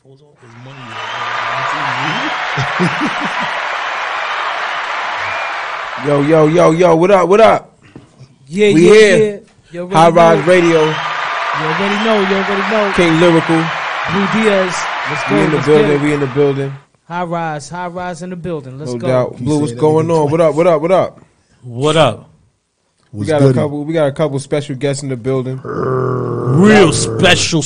falls off his money. Yo, what up? Yeah, we here. Yeah. High Rise Radio. You already know. King Lyrical. Blue Diaz. Let's go. We in the building. High Rise in the building. Let's no go. doubt. Blue, what's going on? What up? We got a couple special guests in the building. Real special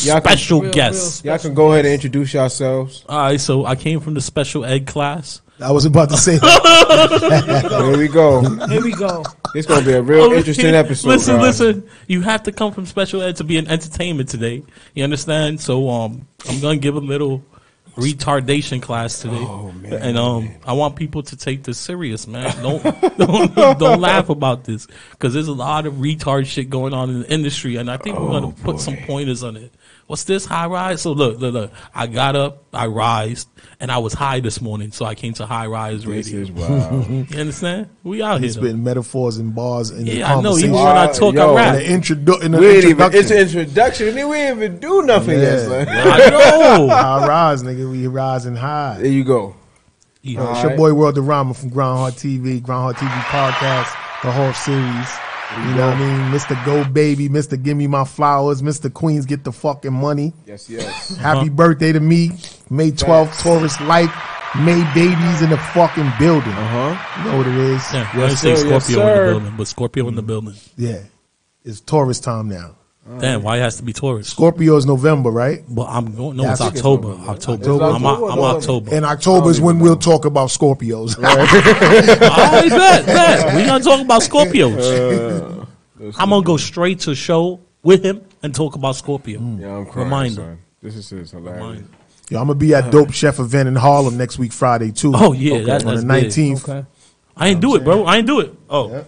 guests. Y'all can go ahead and introduce yourselves. All right, so I came from the special ed class. I was about to say that. Here we go. It's going to be a real interesting episode. Listen. You have to come from special ed to be in entertainment today. You understand? So I'm going to give a little retardation class today. Oh, man. And I want people to take this serious, man. Don't laugh about this, because there's a lot of retard shit going on in the industry, and I think we're going to put some pointers on it. What's this, high rise? So look. I got up, I rised, and I was high this morning, so I came to High Rise Radio. This is wild. You understand? We out here. He's spitting metaphors and bars in the I know. conversation. Even when I talk, I rap. It's an introduction. We ain't even do nothing yet, son. I know. High Rise, nigga. We rising high. There you go. Yeah. It's your boy Worldarama from Groundhog TV podcast, the whole series. You know what I mean? Mr. Go Baby, Mr. Give Me My Flowers, Mr. Queens Get the Fucking Money. Yes. Happy birthday to me. May 12th, Taurus Life. May babies in the fucking building. You know what it is? Yeah, I say Scorpio in the building, but Scorpio in the building. Yeah. It's Taurus time now. Damn, why it has to be Taurus? Scorpio is November, right? Well, I'm going. No, it's October. I'm October. And October is when we'll talk about Scorpios. All right, bet. We gonna talk about Scorpios. I'm gonna go straight to show with him and talk about Scorpio. Yeah, I'm crying. Reminder. This is hilarious. Yo, I'm gonna be at Dope Chef event in Harlem next week, Friday too. Oh yeah, that's on the 19th. Okay. I ain't do it, bro. I ain't do it. Oh.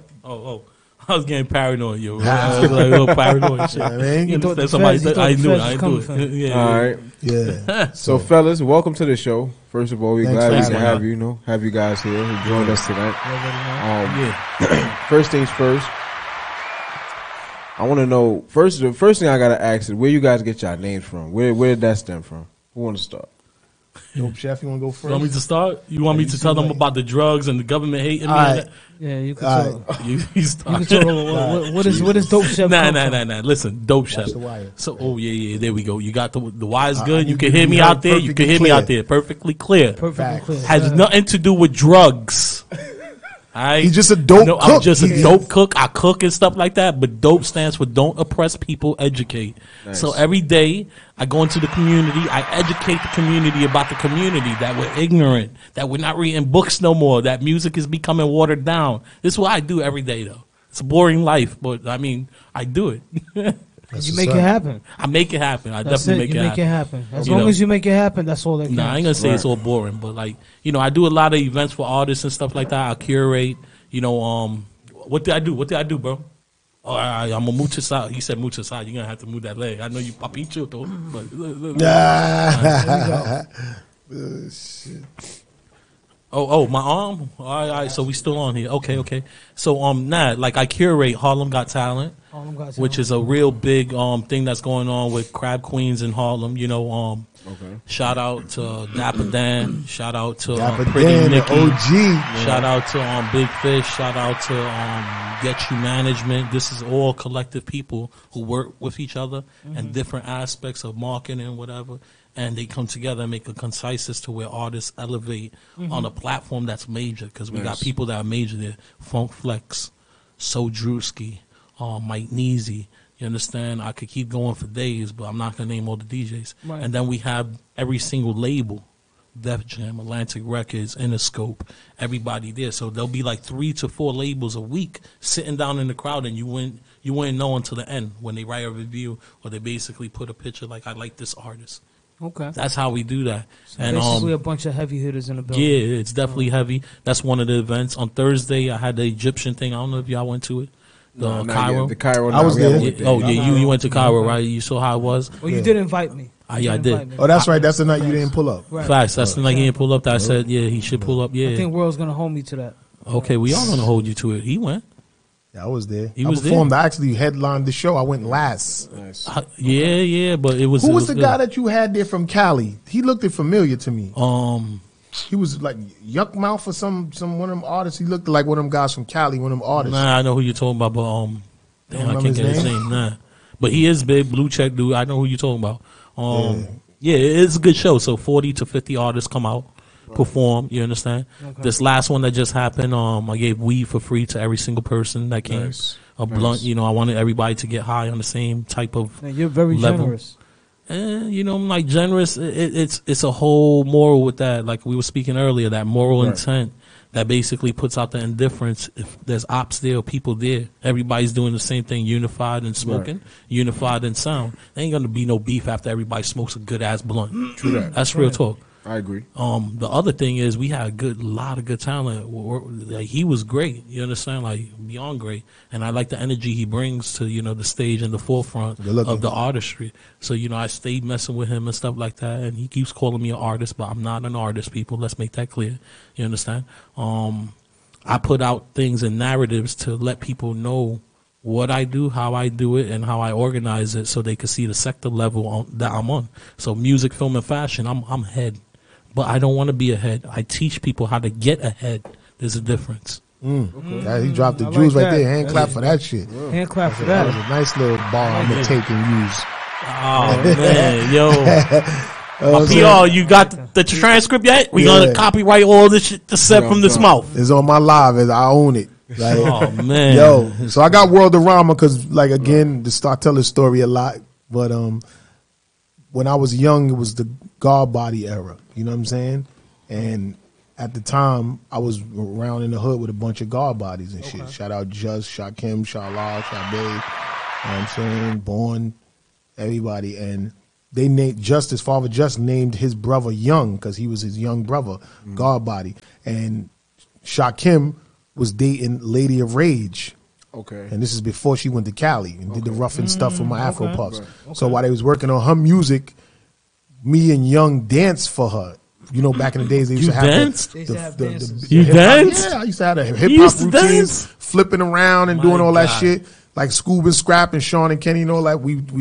I was getting paranoid, yo. I was like a little paranoid shit. Yeah, man. You understand? Somebody said, I knew it. Yeah. All right. Yeah. So, fellas, welcome to the show. First of all, we're glad we can have you guys here who joined us tonight. First things first. I want to know, the first thing I got to ask is where you guys get your names from? Where did that stem from? Who want to start? Dope Chef, you want to go first? You want me to start? You want me to tell them about the drugs and the government hating me? Yeah, you can talk. You start. You can talk. What is Dope Chef? Nah. Listen, Dope Chef. So, yeah, there we go. You got the wire's good. You can hear me out there. You can hear me out there. Perfectly clear. Has nothing to do with drugs. He's just a dope cook. I'm just a dope cook. I cook and stuff like that. But dope stands for don't oppress people, educate. Nice. So every day I go into the community. I educate the community about the community, that we're ignorant, that we're not reading books no more, that music is becoming watered down. This is what I do every day, though. It's a boring life, but I mean, I do it. You make it happen. I make it happen. I definitely make it happen. As long as you make it happen, that's all that counts. I ain't gonna say it's all boring, but like, I do a lot of events for artists and stuff like that. I curate, what did I do, bro? Oh, I'm gonna move to side. You said move to side. You're gonna have to move that leg. I know you papi chill though. But Shit. Oh, my arm. All right. So we still on here. Okay. So I curate Harlem Got Talent, which is a real big thing that's going on with Crab Queens in Harlem. Shout out to Dapper Dan. Shout out to Pretty Dan, Nikki. OG. Shout out to Big Fish. Shout out to Get You Management. This is all collective people who work with each other and different aspects of marketing and whatever. And they come together and make a concise as to where artists elevate on a platform that's major. Because we got people that are major there. Funk Flex, So Drewski, Mike Neezy. You understand? I could keep going for days, but I'm not going to name all the DJs. Right. And then we have every single label. Def Jam, Atlantic Records, Interscope, everybody there. So there'll be like 3 to 4 labels a week sitting down in the crowd, and you wouldn't know until the end when they write a review or they basically put a picture like, I like this artist. Okay. That's how we do that. So and basically a bunch of heavy hitters in the building. Yeah, it's definitely heavy. That's one of the events. On Thursday, I had the Egyptian thing. I don't know if y'all went to it. Cairo. The Cairo. I was there. You went to Cairo, right? You saw how it was? Well, you did invite me. Yeah, I did. Oh, that's right. That's the night you didn't pull up. Right. Facts. That's the night he didn't pull up. That I said, he should pull up. Yeah. I think World's going to hold me to that. Okay, we all going to hold you to it. He went. Yeah, I was there. He I was performed. there? I actually headlined the show. I went last. Nice. Yeah, but it was. Who it was the good. guy that you had there from Cali? He looked familiar to me. He was like Yuck Mouth or some one of them artists. He looked like one of them guys from Cali, one of them artists. Nah, I know who you're talking about, but damn, I can't get his name. Nah, but he is big, blue check dude. I know who you're talking about. Yeah, it's a good show. So 40 to 50 artists come out, perform. You understand? Okay. This last one that just happened, I gave weed for free to every single person that came. Nice. A blunt. You know, I wanted everybody to get high on the same type of. Man, you're very level. generous. You know, I'm like generous. It's a whole moral with that. Like we were speaking earlier, that moral intent that basically puts out the indifference. If there's ops there or people there, everybody's doing the same thing, unified and smoking, unified and sound. There ain't gonna be no beef after everybody smokes a good ass blunt. True that. That's real talk. I agree. The other thing is we had a lot of good talent. Like, he was great. You understand? Like beyond great. And I like the energy he brings to, you know, the stage and the forefront of the artistry. So, you know, I stayed messing with him and stuff like that. And he keeps calling me an artist, but I'm not an artist, people. Let's make that clear. You understand? I put out things and narratives to let people know what I do, how I do it, and how I organize it so they can see the sector level that I'm on. So music, film, and fashion, I'm head. But I don't want to be ahead. I teach people how to get ahead. There's a difference. Okay. Yeah, he dropped the jewels right there. Hand clap for that shit. Hand clap for That that. was a nice little bar I'm gonna take and use. Oh, man, yo. PR, you got the transcript yet? We gonna copyright all this shit to set from this mouth. It's on my live as I own it. Like, Oh, man. yo, so I got Worldarama because, like, again, I tell this story a lot, but when I was young, it was the guard body era. You know what I'm saying? And at the time, I was around in the hood with a bunch of guard bodies and shit. Shout out Just, Shakim, Shalal, Shabay, you know what I'm saying? Born, everybody. And they named his father Just named his brother Young because he was his young brother, guard body. And Shakim was dating Lady of Rage. Okay. And this is before she went to Cali and did the rough and stuff for my Afro Puffs. So while they was working on her music, me and Young danced for her. You know, back in the days, they used to have danced? They used to have dances. You hip-hop- danced? Yeah, I used to have the You hip used hop to routines, dance? flipping around and My doing all that God. shit. Like Scoob and Scrap and Sean and Kenny and all that.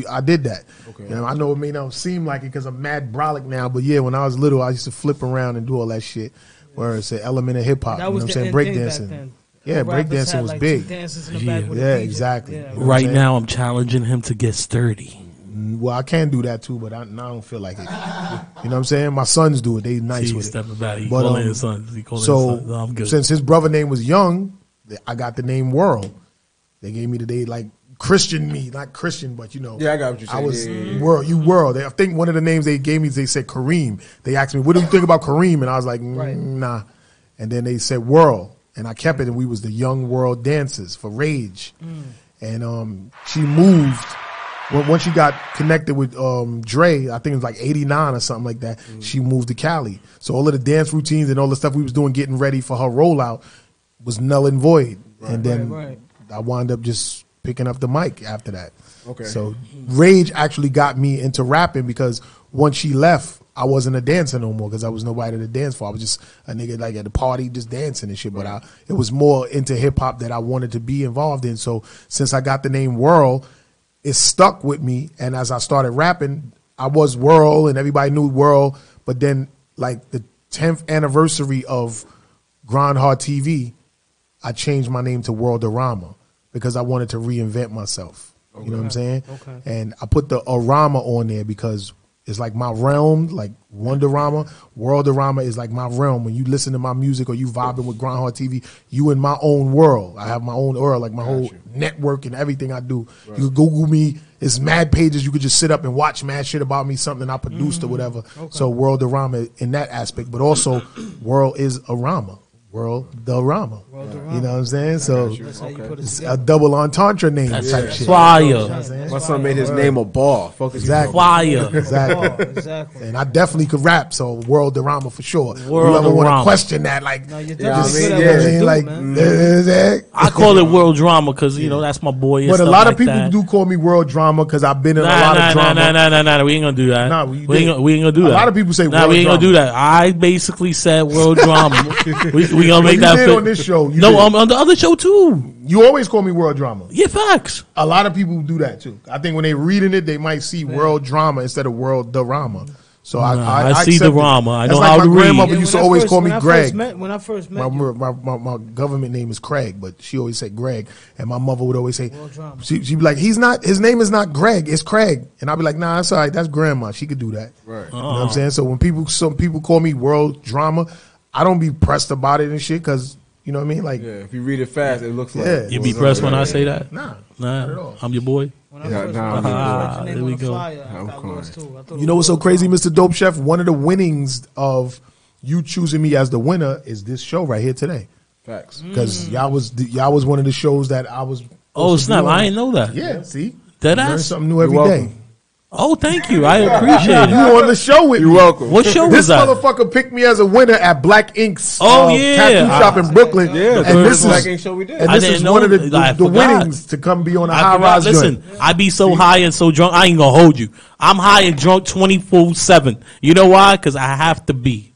I did that. Okay. You know, I know it may not seem like it because I'm mad brolic now, but yeah, when I was little, I used to flip around and do all that shit. Where it's an element of hip hop. You That know was what I'm the saying? end thing back Breakdancing. then. Yeah, Rappers breakdancing had, was like, big. two dancers in the back with a Yeah, DJ. exactly. Yeah. You know what I'm Right saying? now, I'm challenging him to get sturdy. Well, I can do that too, but I don't feel like it. You know what I'm saying? My sons do it. They nice See, with it. stepping back. He But, calling his sons. He calling his So sons. No, I'm good. since his brother name was Young, I got the name World. They gave me like Christian me, not Christian, but you know. Yeah, I got what you're saying. I was Yeah. World. You World. I think one of the names they gave me, they said Kareem. They asked me, "What do you think about Kareem?" And I was like, "Nah." And then they said World, and I kept it, and we was the Young World Dancers for Rage. And she moved. Once she got connected with Dre, I think it was like 89 or something like that, she moved to Cali. So all of the dance routines and all the stuff we was doing getting ready for her rollout was null and void. And then I wound up just picking up the mic after that. Okay. So Rage actually got me into rapping because once she left, I wasn't a dancer no more because I was nobody to dance for. I was just a nigga like at the party just dancing and shit. But it was more into hip hop that I wanted to be involved in. So since I got the name World, it stuck with me, and as I started rapping, I was World, and everybody knew World. But then, like the 10th anniversary of Grind Hard TV, I changed my name to Worldarama because I wanted to reinvent myself. Okay. You know what I'm saying? Okay. And I put the Arama on there because it's like my realm, like Wonderama. Worldarama is like my realm. When you listen to my music or you vibing with Grind Hard TV, you in my own world. I have my own world, like my whole network and everything I do. Right. You can Google me. It's mad pages. You could just sit up and watch mad shit about me, something I produced or whatever. Okay. So Worldarama in that aspect, but also World is a Rama. Worldarama. You know what I'm saying? So it's a double entendre name type shit. Fire. My son made his name a bar. Focus. Exactly. Fire. Exactly. And I definitely could rap, so Worldarama for sure. Worldarama. Whoever want to question that, like, No, you're I call it world drama because you know that's my boy. And but a stuff lot like of people that. do call me world drama because I've been in a lot of drama. Nah, we ain't gonna do that. Nah, we ain't gonna do that. A lot of people say nah, world we ain't gonna drama. do that. I basically said world drama. we We gonna make you that did fit. on this show. You No, did. on the other show too. You always call me World Drama. Yeah, facts. A lot of people do that too. I think when they reading it, they might see World Drama instead of World Darama. So I see accept the it. Rama. I That's know like how my to read. grandmother Yeah, used when to I always first- call me when I Greg. first met- When I first met My, you. my government name is Craig, but she always said Greg, and my mother would always say, World Drama. she'd be like, his name is not Greg, it's Craig, and I'd be like, nah, that's all right, that's grandma, she could do that. Right. You know what I'm saying? So when some people call me World Drama, I don't be pressed about it and shit, because you know what I mean? Like, Yeah, if you read it fast, it looks like. Yeah. You be pressed when I say that? nah, not at all. I'm your boy. When I Yeah, first nah, met you, nah, I read your there name we on the go. flyer. I I'm got crying. lost, too. I thought it You know what's so was crazy, World Mr. Dope Chef? One of the winnings of you choosing me as the winner is this show right here today. Facts. Because y'all was one of the shows that I was. Oh, supposed to snap. be on. I ain't know that. Yeah, see? Dead You learn ass? something new You're every day. welcome. Oh, thank you. I appreciate You it. on the show with You're me. welcome. What show This was that? motherfucker picked me as a winner at Black Ink's Oh, yeah. tattoo shop in Brooklyn. Yeah, and this Black is Ink show we did. and I this didn't is know one of the that. I the forgot. winnings to come be on a I high forgot. rise Listen, joint. I be so high and so drunk, I ain't gonna hold you. I'm high and drunk 24/7. You know why? Because I have to be.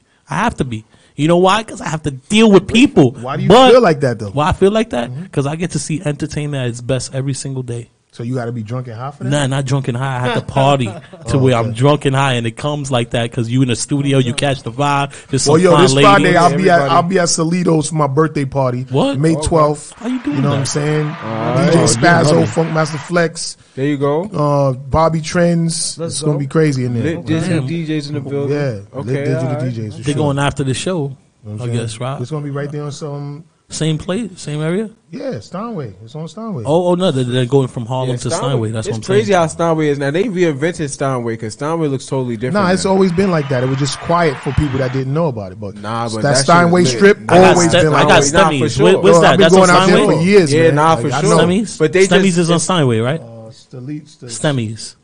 You know why? Because I have to deal with people. Why do you feel like that though? Why I feel like that? Because I get to see entertainment at its best every single day. So you got to be drunk and high for that? Nah, not drunk and high. I have to party to where I'm drunk and high, and it comes like that because you in the studio, you catch the vibe. There's some Well, yo, fine this lady. Friday Everybody. I'll be at Salido's for my birthday party. What? May 12th. How you doing You know that? what I'm saying? right. DJ Oh, Spazzo, yeah, Funkmaster Flex, There you go. Bobby Trends. Let's It's gonna go. be crazy in there. Lit digital DJs in the building. Yeah, Okay. lit digital all right. DJs. For They're sure. going after the show, You know what I I'm guess, saying? right? It's gonna be right there on some. Same place, same area. Yeah, Steinway. It's on Steinway. Oh no, they're going from Harlem Yeah, to Steinway. That's it's what I'm crazy saying. how Steinway is now. They reinvented Steinway because Steinway looks totally different. Nah, it's now. always been like that. It was just quiet for people that didn't know about it. But Nah, but that that shit Steinway is lit. strip I got always Ste- been I like got that. Nah, for Stemmy's. sure. What's Yo, that? I've been That's on going out there Steinway. for years, Yeah, man. nah, Like, for I sure. know. Stemmy's. But they Stemmy's just- is on Steinway, right? Stemmy's.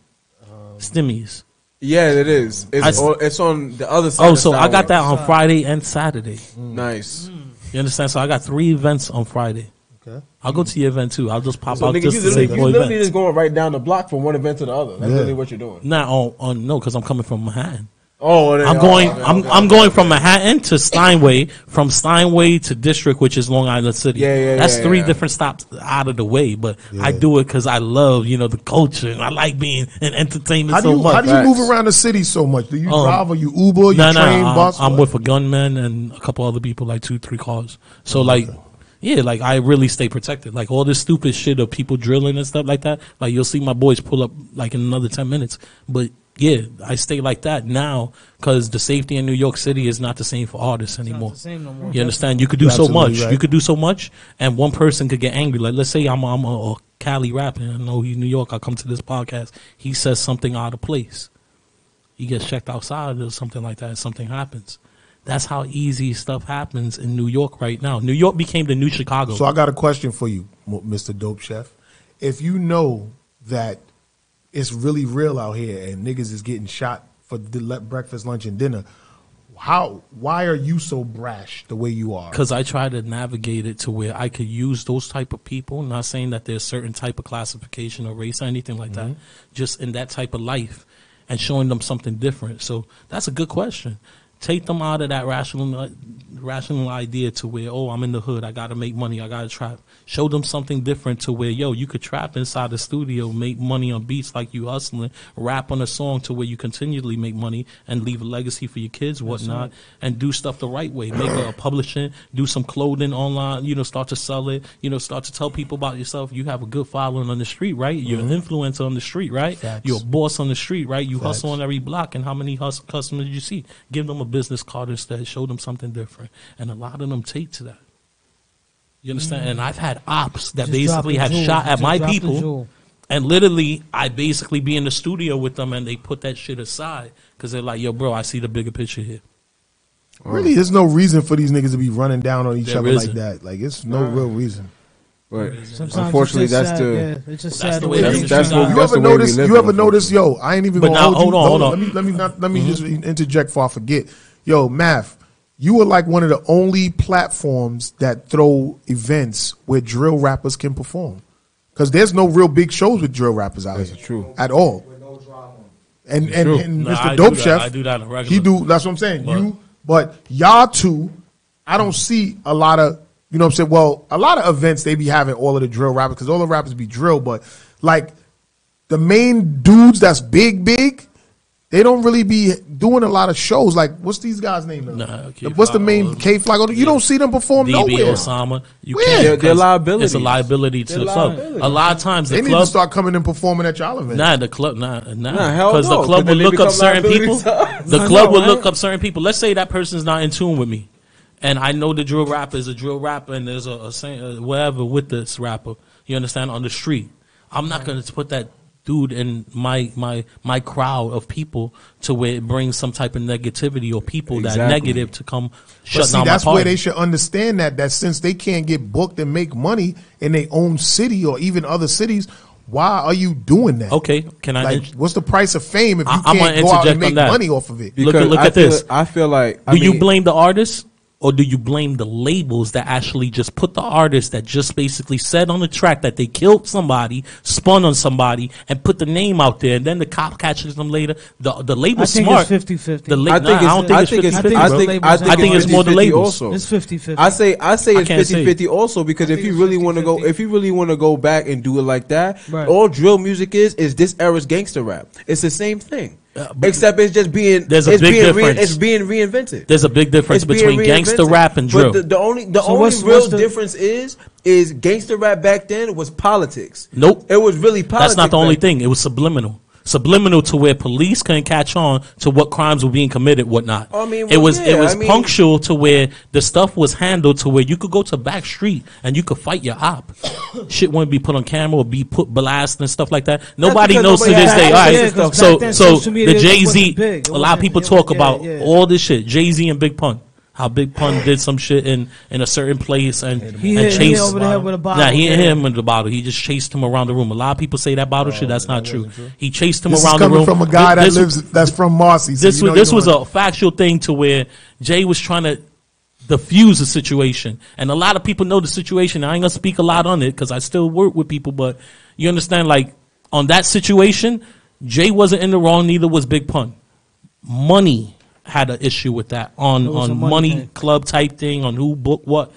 Stemmies. Yeah, it is. It's on the other side. Oh, of so I Steinway. got that on Friday and Saturday. Nice. You understand? So I got 3 events on Friday. Okay. I'll go to your event too. I'll just pop So out nigga, just you to say literally, 4 you literally events. just going right down the block from one event to the other. That's Yeah. literally what you're doing. Not on no, because I'm coming from Manhattan. Oh, I'm going. I'm going from Manhattan to Steinway, from Steinway to District, which is Long Island City. Yeah, That's yeah, 3 yeah. different stops out of the way. But I Yeah. do it because I love, the culture, and I like being in entertainment How do so you much. how do you Facts. move around the city so much? Do you drive or you Uber? You Nah, train, bus? I'm What? with a gunman and a couple other people, like 2-3 cars. So yeah, like I really stay protected. Like all this stupid shit of people drilling and stuff like that. Like you'll see my boys pull up like in another 10 minutes. But yeah, I stay like that now because the safety in New York City is not the same for artists anymore. Not the same no more. You understand? You could do You're so absolutely much. right. You could do so much, and one person could get angry. Like let's say I'm a Cali rapper. I know he's New York. I come to this podcast. He says something out of place. He gets checked outside or something like that. And something happens. That's how easy stuff happens in New York right now. New York became the new Chicago. So I got a question for you, Mr. Dope Chef. If you know that it's really real out here and niggas is getting shot for breakfast, lunch, and dinner, why are you so brash the way you are? Because I try to navigate it to where I could use those type of people. Not saying that there's certain type of classification or race or anything like that. Just in that type of life and showing them something different. So that's a good question. Take them out of that rational idea to where, oh, I'm in the hood, I gotta make money, I gotta trap. Show them something different to where, yo, you could trap inside the studio, make money on beats like you hustling, rap on a song to where you continually make money and leave a legacy for your kids, whatnot, and do stuff the right way. Make a publishing, do some clothing online, start to sell it, start to tell people about yourself. You have a good following on the street, right? You're an influencer on the street, right? Facts. You're a boss on the street, right? You Facts. hustle on every block, and how many customers you see? Give them a business card instead. Show them something different, and a lot of them take to that. You understand? And I've had ops that Just basically drop have the jewel. shot at Just my drop the people, jewel. and literally, I basically be in the studio with them, and they put that shit aside because they're like, "Yo, bro, I see the bigger picture here." Really, there's no reason for these niggas to be running down on each There other like isn't. that. Like, it's no real reason. But Sometimes unfortunately, it's just that's sad, the. yeah. It's just That's sad the the way way the the industry industry got. got. You ever notice? You ever notice? Yo, I ain't even But gonna now, hold you. hold on. Let me just interject before I forget. Yo, Math, you were like one of the only platforms that throw events where drill rappers can perform, because there's no real big shows with drill rappers out That's here true. at all. And true. and Nah, Mr. I Dope do that. Chef, I do that on regular. he do. That's what I'm saying. But- But y'all two I don't see a lot of, you know what I'm saying? Well, a lot of events, they be having all of the drill rappers because all the rappers be drill, but like the main dudes that's big, they don't really be doing a lot of shows. Like, what's these guys' name? What's the main K-Fly? You don't see them perform DB, nowhere. Osama. You can't. They're liabilities. It's a liability to the club. A lot of times They the need club to start coming and performing at y'all events. Nah, the club, nah, hell because no, the club 'cause will then they look up become certain people. liabilities to us. The club will look up certain people. Let's say that person's not in tune with me, and I know the drill rapper is a drill rapper, and there's a whatever with this rapper. You understand, on the street. I'm not going to put that dude in my crowd of people to where it brings some type of negativity or people that negative to come shut down my that's party. where they should understand that since they can't get booked and make money in their own city or even other cities, why are you doing that? Okay, can I? Like, what's the price of fame if you I'm can't gonna go out and interject make on that. money off of it? Look at this. I feel like Do you blame the artist? Or do you blame the labels that actually just put the artist that just basically said on the track that they killed somebody, spun on somebody, and put the name out there, and then the cop catches them later? The label's smart. I think it's 50-50. I don't think it's 50-50. I think it's more the labels. Also. It's 50-50. I say it's can't say. 50-50 also because if you really want to go back and do it like that, Right. all drill music is this era's gangster rap. It's the same thing. Except it's just being There's a big difference. It's being reinvented. There's a big difference It's being between gangster reinvented. rap and drill. But the only what's real the- difference is gangster rap back then was politics. Nope. It was really politics. That's not the only back thing. It was subliminal. Subliminal to where police couldn't catch on to what crimes were being committed, whatnot. I mean, it was I mean- punctual to where the stuff was handled to where you could go to back street and you could fight your op. Shit wouldn't be put on camera or be put blast and stuff like that. Nobody because knows to nobody this had day. All access right, to stuff. Back then, so social media the Jay Z. wasn't big. It A lot of wasn't- people it talk was- about yeah. all this shit. Jay Z and Big Pun. How Big Pun did some shit in a certain place and He hit chased over the head with a bottle. Nah, he hit Yeah. him with the bottle. He just chased him around the room. A lot of people say that bottle shit. That's not true. He chased him This is around the coming room. from a guy that's from Marcy. So This was a factual thing to where Jay was trying to diffuse the situation, and a lot of people know the situation. I ain't gonna speak a lot on it because I still work with people, but you understand, like on that situation, Jay wasn't in the wrong. Neither was Big Pun. Money had an issue with that on was a money money thing. club type thing on who booked what.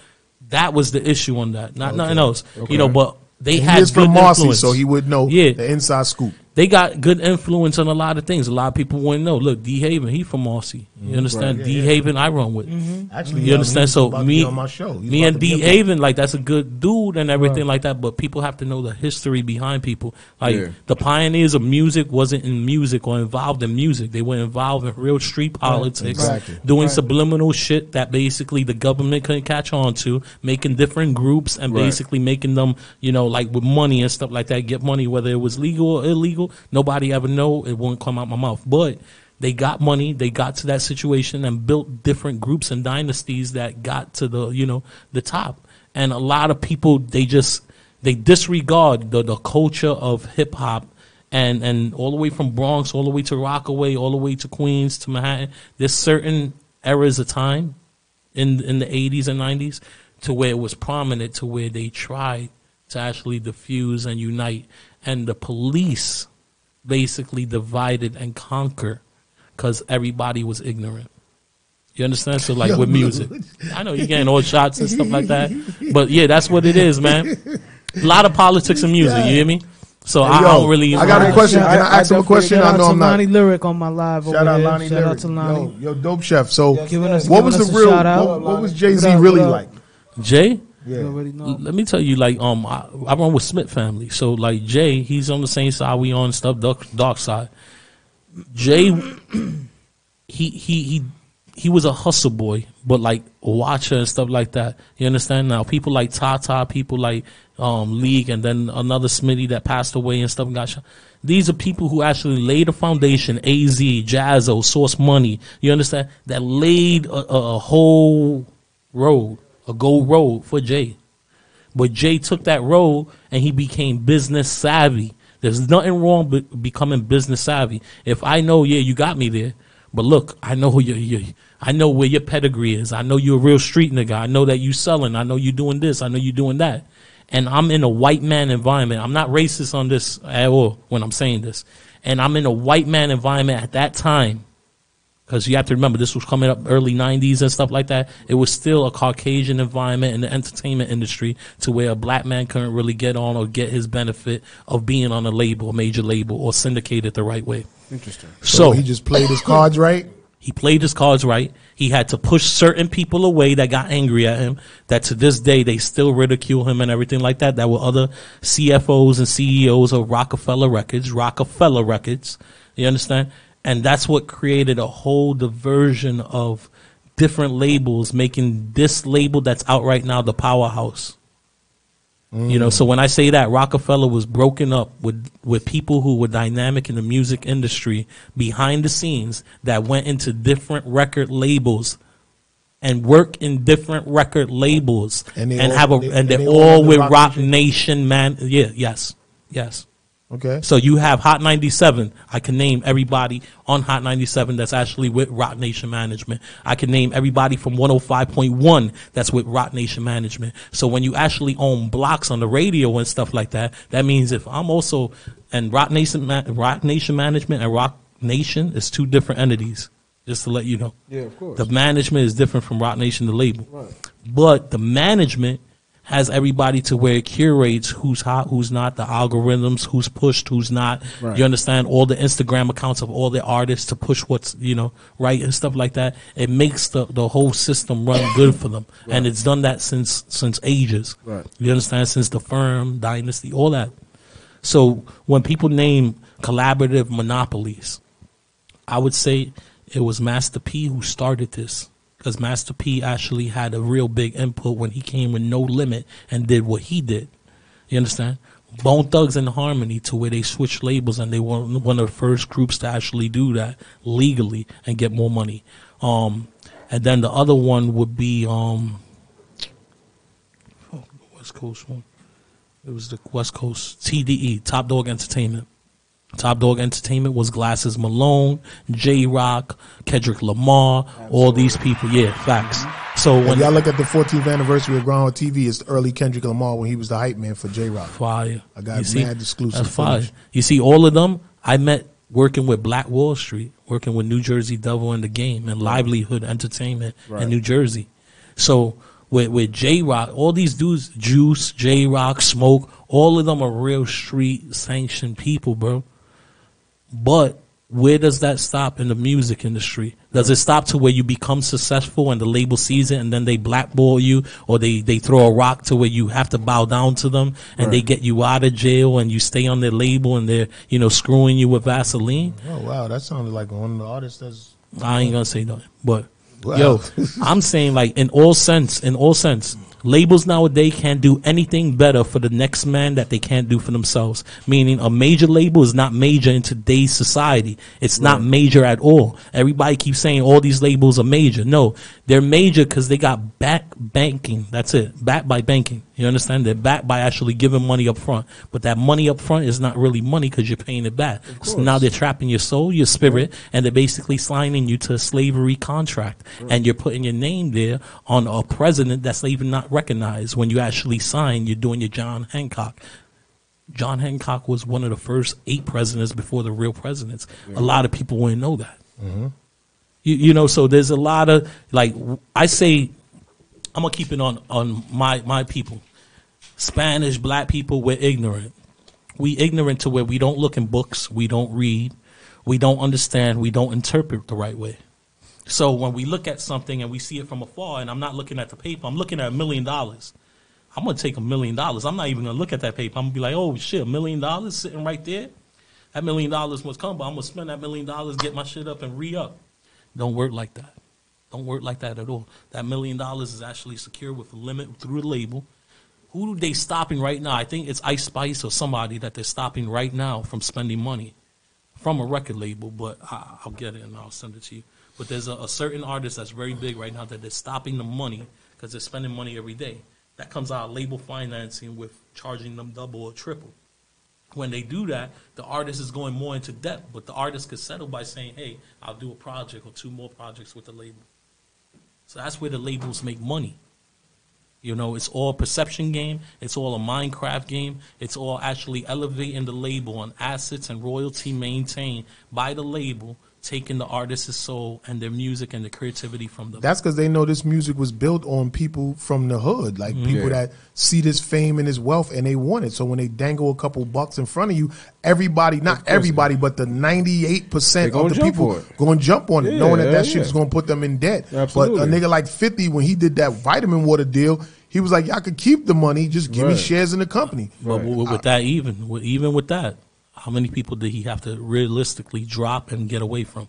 That was the issue on that, not nothing else. You know, but they He had is from good Marcy, influence. so he would know Yeah. the inside scoop. They got good influence on a lot of things. A lot of people wouldn't know. Look, D Haven, he from Marcy. You understand? Right. D Haven, I run with. Actually, You understand? he's So about to me, be on my show. He's me about and to be D up there. Haven, like that's a good dude and everything like that. But people have to know the history behind people. Like Yeah. the pioneers of music wasn't in music or involved in music. They were involved in real street politics, Exactly. doing subliminal shit that basically the government couldn't catch on to, making different groups and Right. basically making them, you know, like with money and stuff like that, get money whether it was legal or illegal. Nobody ever know. It won't come out my mouth, but. They got money. They got to that situation and built different groups and dynasties that got to the top. And a lot of people they disregard the culture of hip hop and all the way from Bronx all the way to Rockaway all the way to Queens to Manhattan. There's certain eras of time in the 80s and 90s to where it was prominent to where they tried to actually diffuse and unite, and the police basically divided and conquer. Because everybody was ignorant. You understand? So, like, with music. I know you're getting all shots and stuff like that. But, yeah, that's what it is, man. A lot of politics and music, you hear me? So, I don't really... I got a question. Can I ask him a question? Shout I out know to I'm not. Lonnie Lyric on my live Shout over out here. Lonnie Shout Lyric. out to Lonnie. Yo, dope chef. So, Giving us- what giving was us the a real? shout out. What was Jay Z What up, really what up? like? Jay? You already know. Let me tell you, like, I run with Smith family. So, like, Jay, he's on the same side we on stuff, dark side. Jay... He was a hustle boy, but like a watcher and stuff like that. You understand? Now people like Tata, people like League, and then another Smitty that passed away and stuff and got shot. These are people who actually laid a foundation. AZ, Jazzo, Source Money. You understand? That laid a whole road, a gold road for Jay. But Jay took that road and he became business savvy. There's nothing wrong with becoming business savvy. If I know, yeah, you got me there. But look, I know I know where your pedigree is. I know you're a real street nigga. I know that you selling. I know you doing this. I know you doing that. And I'm in a white man environment. I'm not racist on this at all when I'm saying this. And I'm in a white man environment at that time. Because you have to remember, this was coming up early 90s and stuff like that. It was still a Caucasian environment in the entertainment industry to where a black man couldn't really get on or get his benefit of being on a label, a major label, or syndicated the right way. Interesting. So he just played his cards right? He played his cards right. He had to push certain people away that got angry at him, that to this day they still ridicule him and everything like that. That were other CFOs and CEOs of Rockefeller Records. You understand? And that's what created a whole diversion of different labels, making this label that's out right now the powerhouse. You know, so when I say that, Rockefeller was broken up with people who were dynamic in the music industry behind the scenes that went into different record labels and work in different record labels they're all with Rock Nation, man. Yeah, yes. Okay. So you have Hot 97. I can name everybody on Hot 97 that's actually with Rock Nation Management. I can name everybody from 105.1 that's with Rock Nation Management. So when you actually own blocks on the radio and stuff like that, that means if I'm also, and Rock Nation Management and Rock Nation is two different entities, just to let you know. Yeah, of course. The management is different from Rock Nation, the label. Right. But the management has everybody to where it curates who's hot, who's not, the algorithms, who's pushed, who's not. Right. You understand? All the Instagram accounts of all the artists to push what's, right and stuff like that. It makes the whole system run good for them. Right. And it's done that since ages. Right. You understand? Since the Firm, Dynasty, all that. So when people name collaborative monopolies, I would say it was Master P who started this. Because Master P actually had a real big input when he came with No Limit and did what he did. You understand? Bone Thugs and Harmony, to where they switched labels, and they were one of the first groups to actually do that legally and get more money. And then the other one would be West Coast one. It was the West Coast TDE, Top Dog Entertainment. Top Dog Entertainment was Glasses Malone, J-Rock, Kendrick Lamar, all these people. Yeah, facts. So when y'all look at the 14th anniversary of Groundhog TV, it's the early Kendrick Lamar when he was the hype man for J-Rock. Fire. I got mad exclusive. That's fire. You see, all of them, I met working with Black Wall Street, working with New Jersey Devil in the Game and Livelihood Entertainment in New Jersey. So with J-Rock, all these dudes, Juice, J-Rock, Smoke, all of them are real street sanctioned people, bro. But where does that stop in the music industry? Does it stop to where you become successful and the label sees it and then they blackball you, or they throw a rock to where you have to bow down to them and they get you out of jail and you stay on their label and they're, screwing you with Vaseline? Oh, wow. That sounded like one of the artists that's... I ain't going to say nothing. But, yo, I'm saying, like, in all sense, labels nowadays can't do anything better for the next man that they can't do for themselves. Meaning a major label is not major in today's society. It's not major at all. Everybody keeps saying all these labels are major. No, they're major because they got banking. That's it. Backed by banking. You understand? They're backed by actually giving money up front. But that money up front is not really money because you're paying it back. So now they're trapping your soul, your spirit, and they're basically signing you to a slavery contract. And you're putting your name there on a president that's even not recognized. When you actually sign, you're doing your John Hancock. John Hancock was one of the first 8 presidents before the real presidents. A lot of people wouldn't know that. So there's a lot of, like, I say, I'm going to keep it on my people. Spanish, black people, we're ignorant. We ignorant to where we don't look in books, we don't read, we don't understand, we don't interpret the right way. So when we look at something and we see it from afar, and I'm not looking at the paper, I'm looking at $1 million. I'm going to take $1 million. I'm not even going to look at that paper. I'm going to be like, oh, shit, $1 million sitting right there? That $1 million must come, but I'm going to spend that $1 million, get my shit up and re-up. Don't work like that. Don't work like that at all. That $1 million is actually secure with a limit through the label. Who are they stopping right now? I think it's Ice Spice or somebody that they're stopping right now from spending money from a record label, but I'll get it and I'll send it to you. But there's a certain artist that's very big right now that they're stopping the money because they're spending money every day. That comes out of label financing with charging them double or triple. When they do that, the artist is going more into debt, but the artist could settle by saying, hey, I'll do a project or 2 more projects with the label. So that's where the labels make money. It's all a perception game. It's all a Minecraft game. It's all actually elevating the label on assets and royalty maintained by the label taking the artist's soul and their music and the creativity from them. That's because they know this music was built on people from the hood, like people that see this fame and this wealth and they want it. So when they dangle a couple bucks in front of you, everybody, not everybody, but the 98% of the people going to jump on it, knowing that shit is going to put them in debt. Absolutely. But a nigga like 50, when he did that vitamin water deal, he was like, y'all could keep the money, just give me shares in the company. But with that, even with that, how many people did he have to realistically drop and get away from?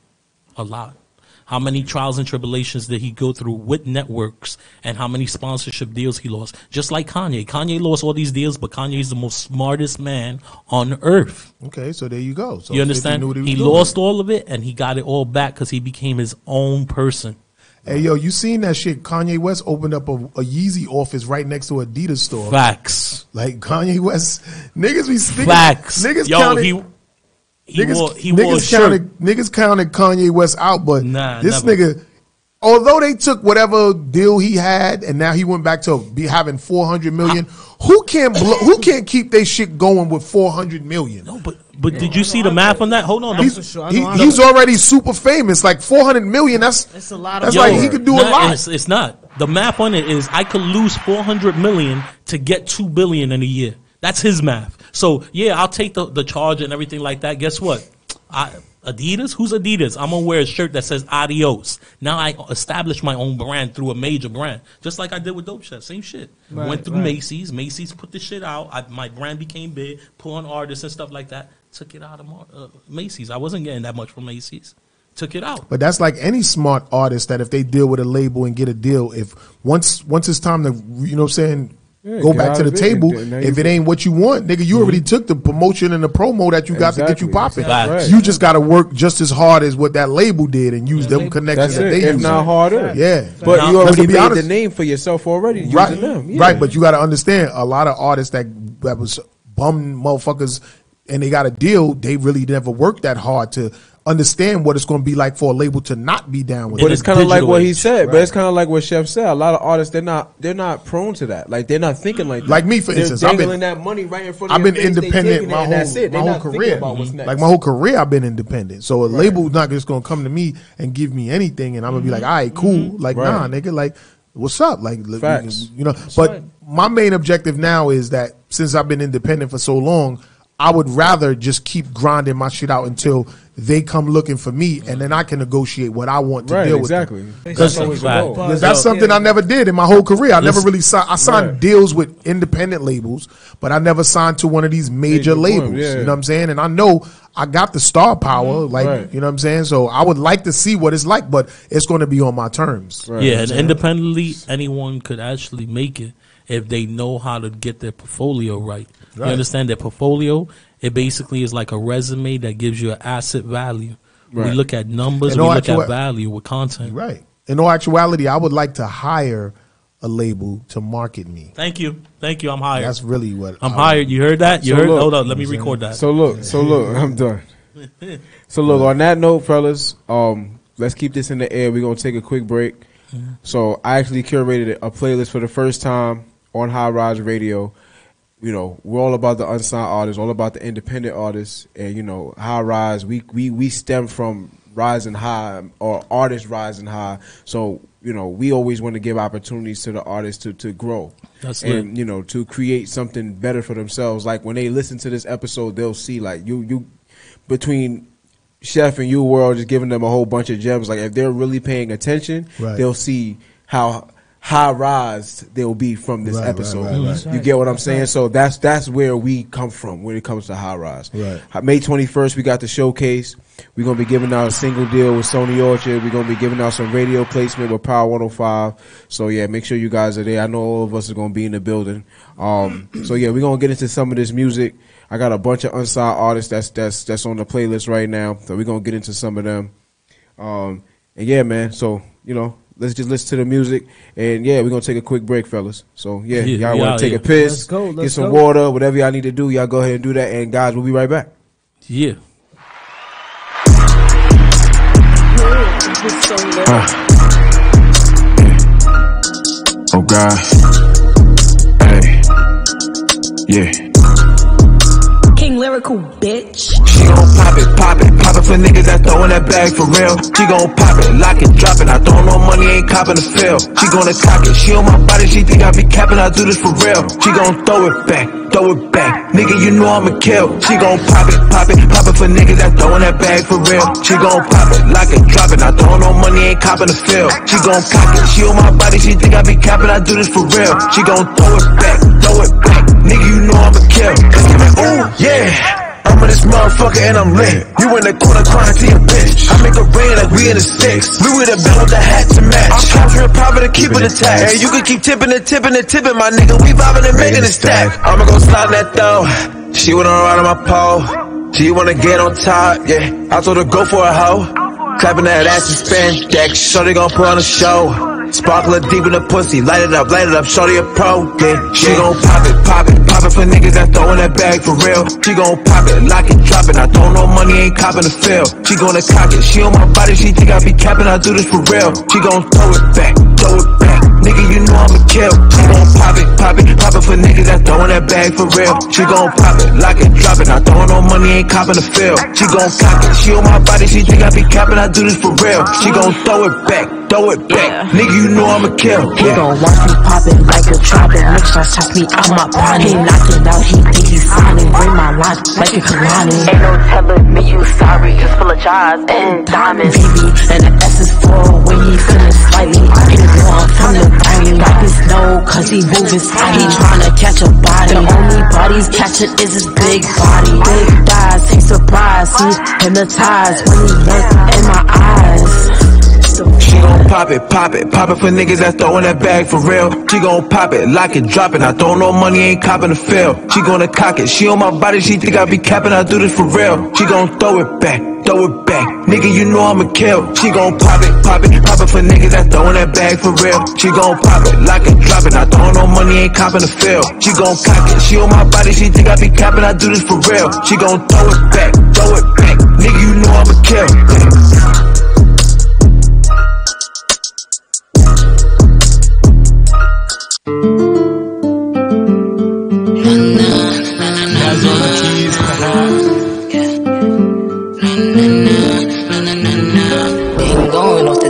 A lot. How many trials and tribulations did he go through with networks, and how many sponsorship deals he lost? Just like Kanye. Kanye lost all these deals, but Kanye's the most smartest man on earth. Okay, so there you go. So you understand? He lost all of it, and he got it all back because he became his own person. Hey, yo, you seen that shit? Kanye West opened up a Yeezy office right next to Adidas store. Facts. Like Kanye West, niggas be sticking. Facts. Niggas yo, counted, he wore a shirt. Niggas counted Kanye West out, but this never. nigga, although they took whatever deal he had and now he went back to be having 400 million, who can't keep their shit going with 400 million? No, but did you see the math on that? Hold on. He's already super famous. Like 400 million, that's a lot. That's like he could do a lot. It's not. The math on it is I could lose 400 million to get 2 billion in a year. That's his math. So yeah, I'll take the charge and everything like that. Guess what? Adidas? Who's Adidas? I'm gonna wear a shirt that says Adios. Now I establish my own brand through a major brand, just like I did with Dope Chef. Same shit. Went through Macy's. Macy's put the shit out. My brand became big. Put on artists and stuff like that. Took it out of Macy's. I wasn't getting that much from Macy's. Took it out. But that's like any smart artist that if they deal with a label and get a deal, if once it's time to, you know what I'm saying, go back to the table. If it ain't what you want, nigga, you already took the promotion and the promo that you got to get you popping. Right. You just got to work just as hard as what that label did and use them connections that they use. If not harder. Yeah. But you already made the name for yourself already using them. Yeah. Right, but you got to understand, a lot of artists that was bum motherfuckers and they got a deal, they really never worked that hard to understand what it's going to be like for a label to not be down with it. But it's kind of like what he said. But it's kind of like what Chef said. A lot of artists, they're not prone to that. Like they're not thinking like that. Like me, for instance, I've been that money right in front of I've been independent my whole career. Like my whole career, I've been independent. So a label's not just going to come to me and give me anything, and I'm gonna be like, all right, cool. Like nah, nigga, like what's up? Like facts. You know. But my main objective now is that since I've been independent for so long, I would rather just keep grinding my shit out until they come looking for me, and then I can negotiate what I want to deal with. Exactly. Because that's something I never did in my whole career. I never really signed. I signed deals with independent labels, but I never signed to one of these major labels. You know what I'm saying? And I know I got the star power, like you know what I'm saying. So I would like to see what it's like, but it's going to be on my terms. Yeah, and independently, anyone could actually make it if they know how to get their portfolio right. You understand their portfolio? It basically is like a resume that gives you an asset value. We look at numbers, we look at value with content. Right. In all actuality, I would like to hire a label to market me. Thank you. I'm hired. That's really what I'm hired. You heard that? You heard? Hold on, let me record that. So look, I'm done. So look, on that note, fellas, let's keep this in the air. We're gonna take a quick break. So I actually curated a playlist for the first time on High Rise Radio. You know, we're all about the unsigned artists, all about the independent artists, and you know, High Rise. We stem from rising high, or artists rising high. So you know, we always want to give opportunities to the artists to grow. That's and you know, to create something better for themselves. Like when they listen to this episode, they'll see like you between Chef and you, World, just giving them a whole bunch of gems. Like if they're really paying attention, they'll see how high rise they'll be from this episode. You get what I'm saying? So that's where we come from when it comes to High Rise. May 21st, we got the showcase. We're going to be giving out a single deal with Sony Orchard. We're going to be giving out some radio placement with Power 105. So yeah, make sure you guys are there. I know all of us are going to be in the building. So yeah, we're going to get into some of this music. I got a bunch of unsigned artists that's on the playlist right now. So we're going to get into some of them. And yeah, man. So, you know, let's just listen to the music, and yeah, we're gonna take a quick break, fellas. So yeah, y'all want to take a piss, get some water, whatever y'all need to do, y'all go ahead and do that. And guys, we'll be right back. Yeah. Oh God, hey, yeah. King lyrical, bitch. She gon' pop it for niggas that throwin' that bag for real. She gon' pop it, lock it, drop it. I throw no money, ain't copping the feel. She gonna cock it, she on my body, she think I be capping, I do this for real. She gon' throw it back, nigga, you know I'ma kill. She gon' pop it for niggas that throwin' that bag for real. She gon' pop it, lock it, drop it. I throw no money, ain't copping the feel. She gon' cock it, she on my body, she think I be capping, I do this for real. She gon' throw it back, nigga, you know I'ma kill. Ooh, yeah. I'm in this motherfucker and I'm lit. You in the corner crying to your bitch. I make it rain like we in the six. Louis the bell with the hat to match. I'm capturing private and keeping it tax. Hey, you can keep tipping, my nigga. We vibing and making it stack. I'ma go slide that though. She wanna ride on my pole. She wanna get on top, yeah. I told her go for a hoe. Clapping that ass and spin deck. Shorty gon' put on a show. Sparkler deep in the pussy, light it up, shorty a pro, yeah. She gon' pop it for niggas that throwin' that bag for real. She gon' pop it, lock it, drop it. I throw no money, ain't copping the feel. She gonna cock it, she on my body, she think I be capping, I do this for real. She gon' throw it back, nigga, you know I'ma kill. She gon' pop it for niggas that throwin' that bag for real. She gon' pop it, lock it, drop it. I throw no money, ain't copping the feel. She gon' cock it, she on my body, she think I be capping, I do this for real. She gon' throw it back, nigga, you know I'ma kill. He gon' watch me pop it like a trumpet. Mix tryna toss me out my body. He knock it out, he think he's solid. Bring my life like a Kalani. Ain't no telling me you sorry, just full of jars and diamonds. Baby, and the S is full when he feeling slightly. Ain't going from the body. Like his nose, cause he moving slow. He tryna catch a body. The only bodies catching is his big body. Big thighs, he surprised. He hypnotized when he look in my eyes. She gon' pop it for niggas that throwin' that bag for real. She gon' pop it, lock it, drop it. I throw no money, ain't copping the feel. She gonna cock it, she on my body, she think I be capping, I do this for real. She gon' throw it back, nigga, you know I'ma kill. She gon' pop it for niggas that throwin' that bag for real. She gon' pop it, lock it, drop it. I throw no money, ain't copping the feel. She gon' cock it, she on my body, she think I be capping, I do this for real. She gon' throw it back, nigga, you know I'ma kill.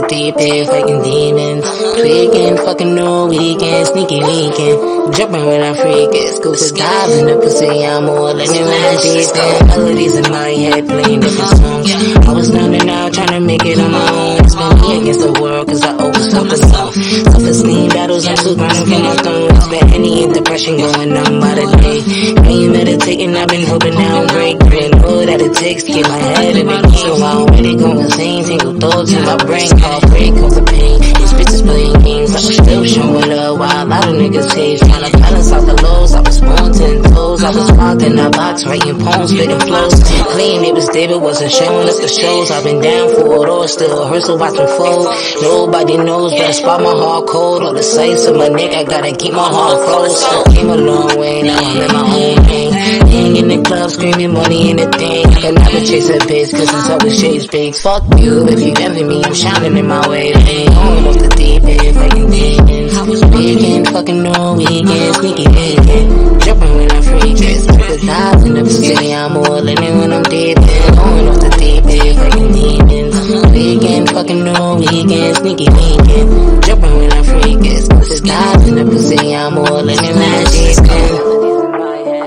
Deep end, fucking demons, tweaking, fucking new weekend, sneaky leaking, jumping when I'm freaking, scuba diving the pussy, I'm all in it when I'm deep in. Melodies in my head playing different songs. I was down and out trying to make it on my own. It's been me against the world cause I always felt the self. Self-esteem battles, I'm still grinding for my throne. It's been any depression going on by the day. I ain't meditating, I've been hoping now I'm break. Didn't know that it takes to get my head in the game. So I'm really going insane, single thoughts in my brain. Break off the pain. These bitches playing games. I was still showing up while a lot of niggas hate. Trying to balance out the lows. I was born 10 toes. I was locked in a box, writing poems, spitting flows. Clean, it was David, wasn't showing us the shows. I've been down for it all, still hurts to watch them fold. Nobody knows, better spot my heart cold. All the sights of my neck, I gotta keep my heart froze. Came a long way, now I'm in my own thing. Hang in the club, screaming money in the thing. I can never chase a bitch, cause it's always chase bigs. Fuck you, if you envy me, I'm shining in my way. Going off the deep end, fucking demons. Weekend, fucking new weekend, sneaky weekend. Jumping when I'm freaking. Super dives in the city, I'm all in it when I'm deep in. Going off the deep end, fucking demons. Weekend, fucking new weekend, sneaky weekend. Jumping when I'm freaking. Super dives in the city, I'm all in it when I'm deep in.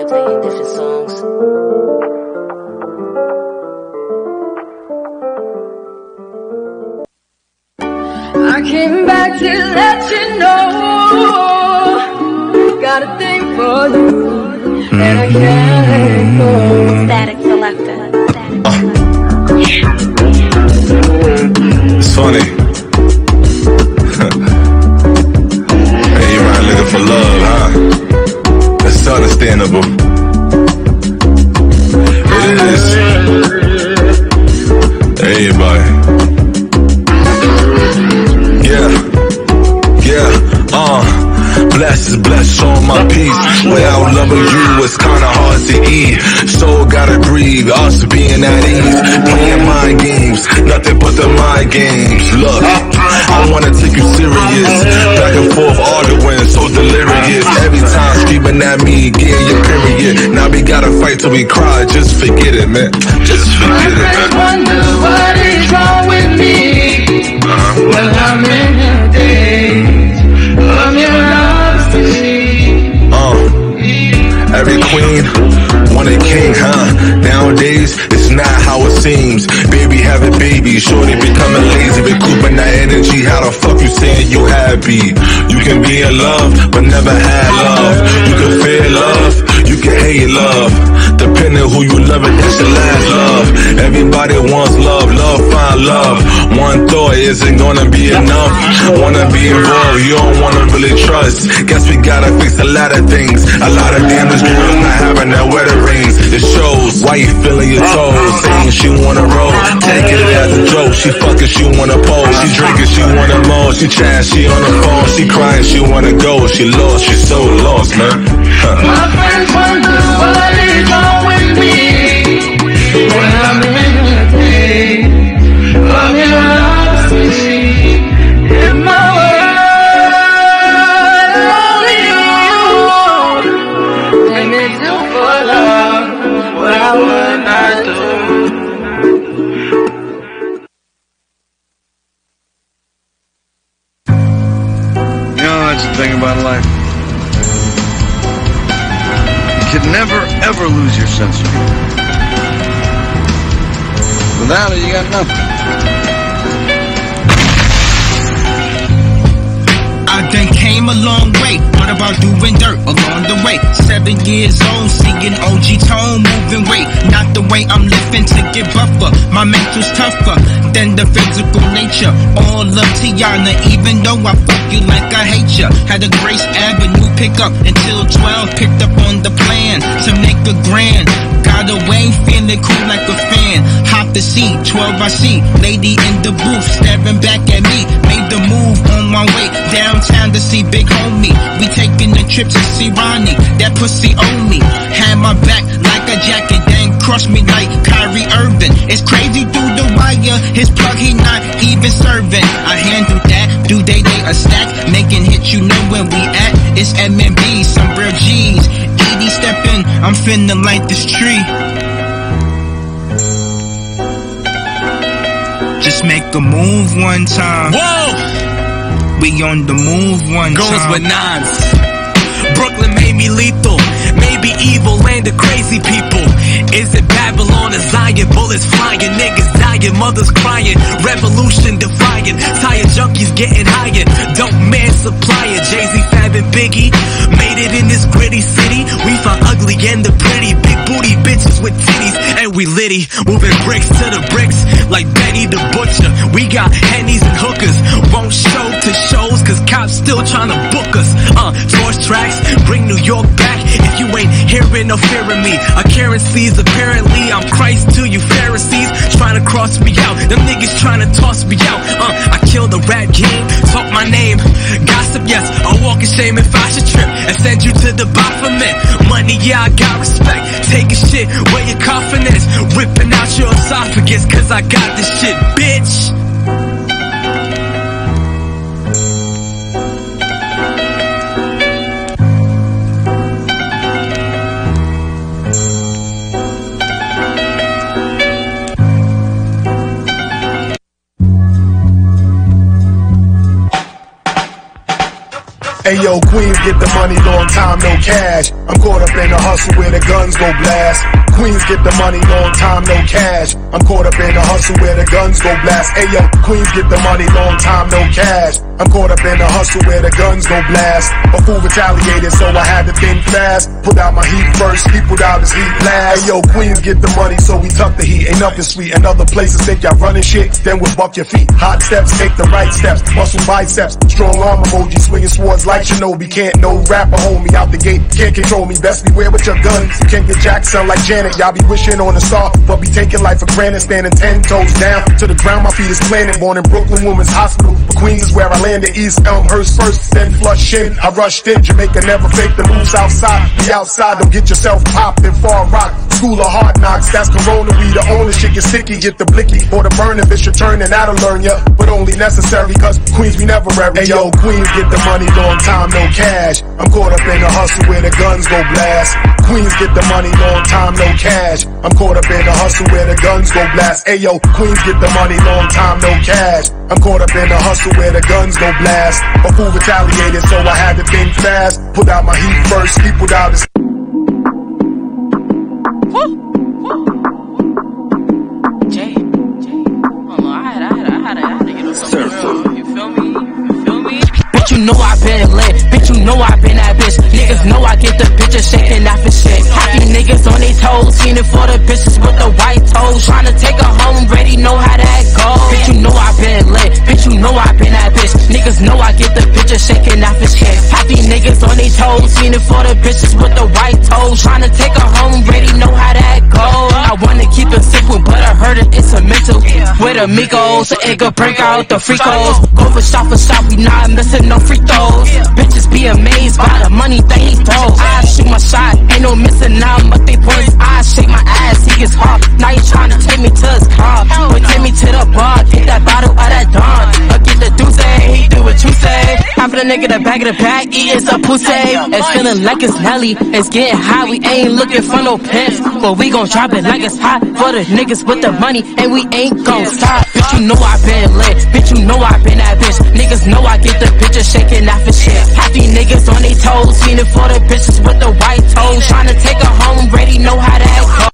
Playing different songs. I came back to let you know, got a thing for you, and I can't let it go. Static Selector. It's funny. Hey, you right looking for love, huh? That's understandable. It is. Everybody. Blessed is blessed on my peace. Without loving you, it's kinda hard to eat. Soul gotta breathe, us being at ease. Playing mind games, nothing but the mind games. Look, I wanna take you serious. Back and forth arguing, so was delirious. Every time screaming at me, getting your period. Now we gotta fight till we cry, just forget it, man. Just forget it, man. Wonder what is wrong with me when I'm in the days of your love to see. Every queen want a king, huh? Nowadays, it's not how it seems. Baby having babies, shorty becoming lazy, recouping that energy. How the fuck you saying you happy? You can be in love, but never had love. You can fear love, you can hate love. Depending who you love, that's your last love. Everybody wants love, love, find love. One thought isn't gonna be enough. Wanna be involved, you don't wanna really trust. Guess we gotta fix a lot of things. A lot of damage girls not having their wedding rings. It shows why you feeling your toes. Saying she wanna roll, taking it as a joke. She fucking, she wanna pose. She drinking, she wanna moan. She chat, she on the phone. She crying, she wanna go. She lost, she so lost, man. My friends wonder what is wrong with me when I'm in the days of your love to see. In my world, only you. And it's you for love, what I would not do. You know, that's the thing about life. You can never, ever lose your sense of humor. Without it, you got nothing. I done came a long way. What about doing dirt along the way? 7 years old, singing OG tone, moving weight. Not the way I'm living to get buffer. My mental's tougher than the physical nature. All love Tiana, even though I fuck you like I hate ya. Had a Grace Avenue pickup until 12. Picked up on the plan to make a grand. Got away feeling cool like a fan. Hop the seat, 12 I see. Lady in the booth staring back at me. Made the move on my way downtown to see big homie. We taking a trip to see Ronnie. That pussy on me. Had my back like a jacket, then crushed me like Kyrie Irving. It's crazy through the wire. His plug he not even serving. I handle that. Do they a stack? Making hits, you know where we at. It's MNB, some real G's. ED stepping, I'm finna light this tree. Just make a move one time. Whoa! We on the move one Goes time. with nines. Brooklyn made me lethal. Maybe evil land of crazy people. Is it Babylon or Zion? Bullets flying, niggas dying, mothers crying. Revolution defiant. Tired junkies getting higher. Dope man supplier. Jay-Z, Fab and Biggie made it in this gritty city. We found ugly and the pretty. Big booty bitches with titties. And we litty. Moving bricks to the bricks like Benny the Butcher. We got hennies and hookers. Won't show to shows cause cops still trying to book us. Torch tracks, bring New York back. If you ain't hearing or fearing me, a currencies apparently I'm Christ to you Pharisees. Trying to cross me out, them niggas trying to toss me out. I kill the rap game, talk my name. Gossip, yes, I'll walk in shame if I should trip and send you to the Baphomet. Money, yeah, I got respect. Taking shit where your coffin is. Ripping out your esophagus cause I got this shit, bitch. Hey yo, Queens get the money, long time no cash. I'm caught up in a hustle where the guns go blast. Queens get the money, long time no cash. I'm caught up in a hustle where the guns go blast. Hey yo, Queens get the money, long time no cash. I'm caught up in a hustle where the guns go blast. A fool retaliated, so I had to think fast. Put out my heat first, he put out his heat last. Hey yo, Queens get the money, so we tuck the heat. Ain't nothing sweet, and other places think y'all running shit. Then we'll buck your feet. Hot steps, take the right steps. Muscle biceps, strong arm emoji, swinging swords like Shinobi. Can't no rapper hold me out the gate. Can't control me, best beware with your guns. You can't get Jack, sound like Janet. Y'all be wishing on a star, but be taking life for granted. Standing 10 toes down to the ground, my feet is planted. Born in Brooklyn Women's Hospital, but Queens is where I landed. East Elmhurst first, then flush in. I rushed in, Jamaica never fake the moves outside. Be outside, don't get yourself popped in Far Rock. School of hard knocks, that's Corona. We the owner, shit get sicky, get the blicky. For the burning, bitch returning, that'll learn ya. But only necessary, cause Queens we never every. Hey yo, Queens get the money, long time, no cash. I'm caught up in a hustle where the guns go blast. Queens get the money, long time, no cash. I'm caught up in a hustle where the guns go blast. Hey yo, Queens get the money, long time, no cash. I'm caught up in a hustle where the guns go blast. A fool retaliated, so I had to think fast. Put out my heat first, sleep without a... Jay, hold on, I had to get on something real. You feel me? Bitch, you know I been lit. Bitch, you know I been that bitch. Niggas know I get the picture shaking off and shit. Happy niggas on they toes, seen it for the bitches with the white toes. Tryna take her home, ready, know how that go. Bitch, you know I been lit. Bitch, you know I been that bitch. Niggas know I get the picture shaking off and shit. Happy niggas on they toes, seen it for the bitches with the white toes. Tryna take her home, ready, know how that go. I wanna keep it simple, but I heard it, it's a mental. With amigos, so it could break out the freakos. Go for shot, we not missing no free throws. Bitches be amazed by the money that he throws. I shoot my shot, ain't no missing out, but they points. I shake my ass, he gets hot. Now you tryna take me to his car, but take me to the bar, get that bottle of that Dawn. Or get the deuce, he do what you say. I'm for the nigga the back of the pack, eating some pussy. It's feeling like it's Nelly, it's getting high, we ain't looking for no pimps. But we gon' drop it like it's hot for the niggas with the money, and we ain't gon' stop. Bitch, you know I been lit, bitch, you know I been that bitch. Niggas know I get the picture shaking off and shit. Happy niggas on they toes, seen it for the bitches with the white toes. Tryna take her home, ready, know how that go.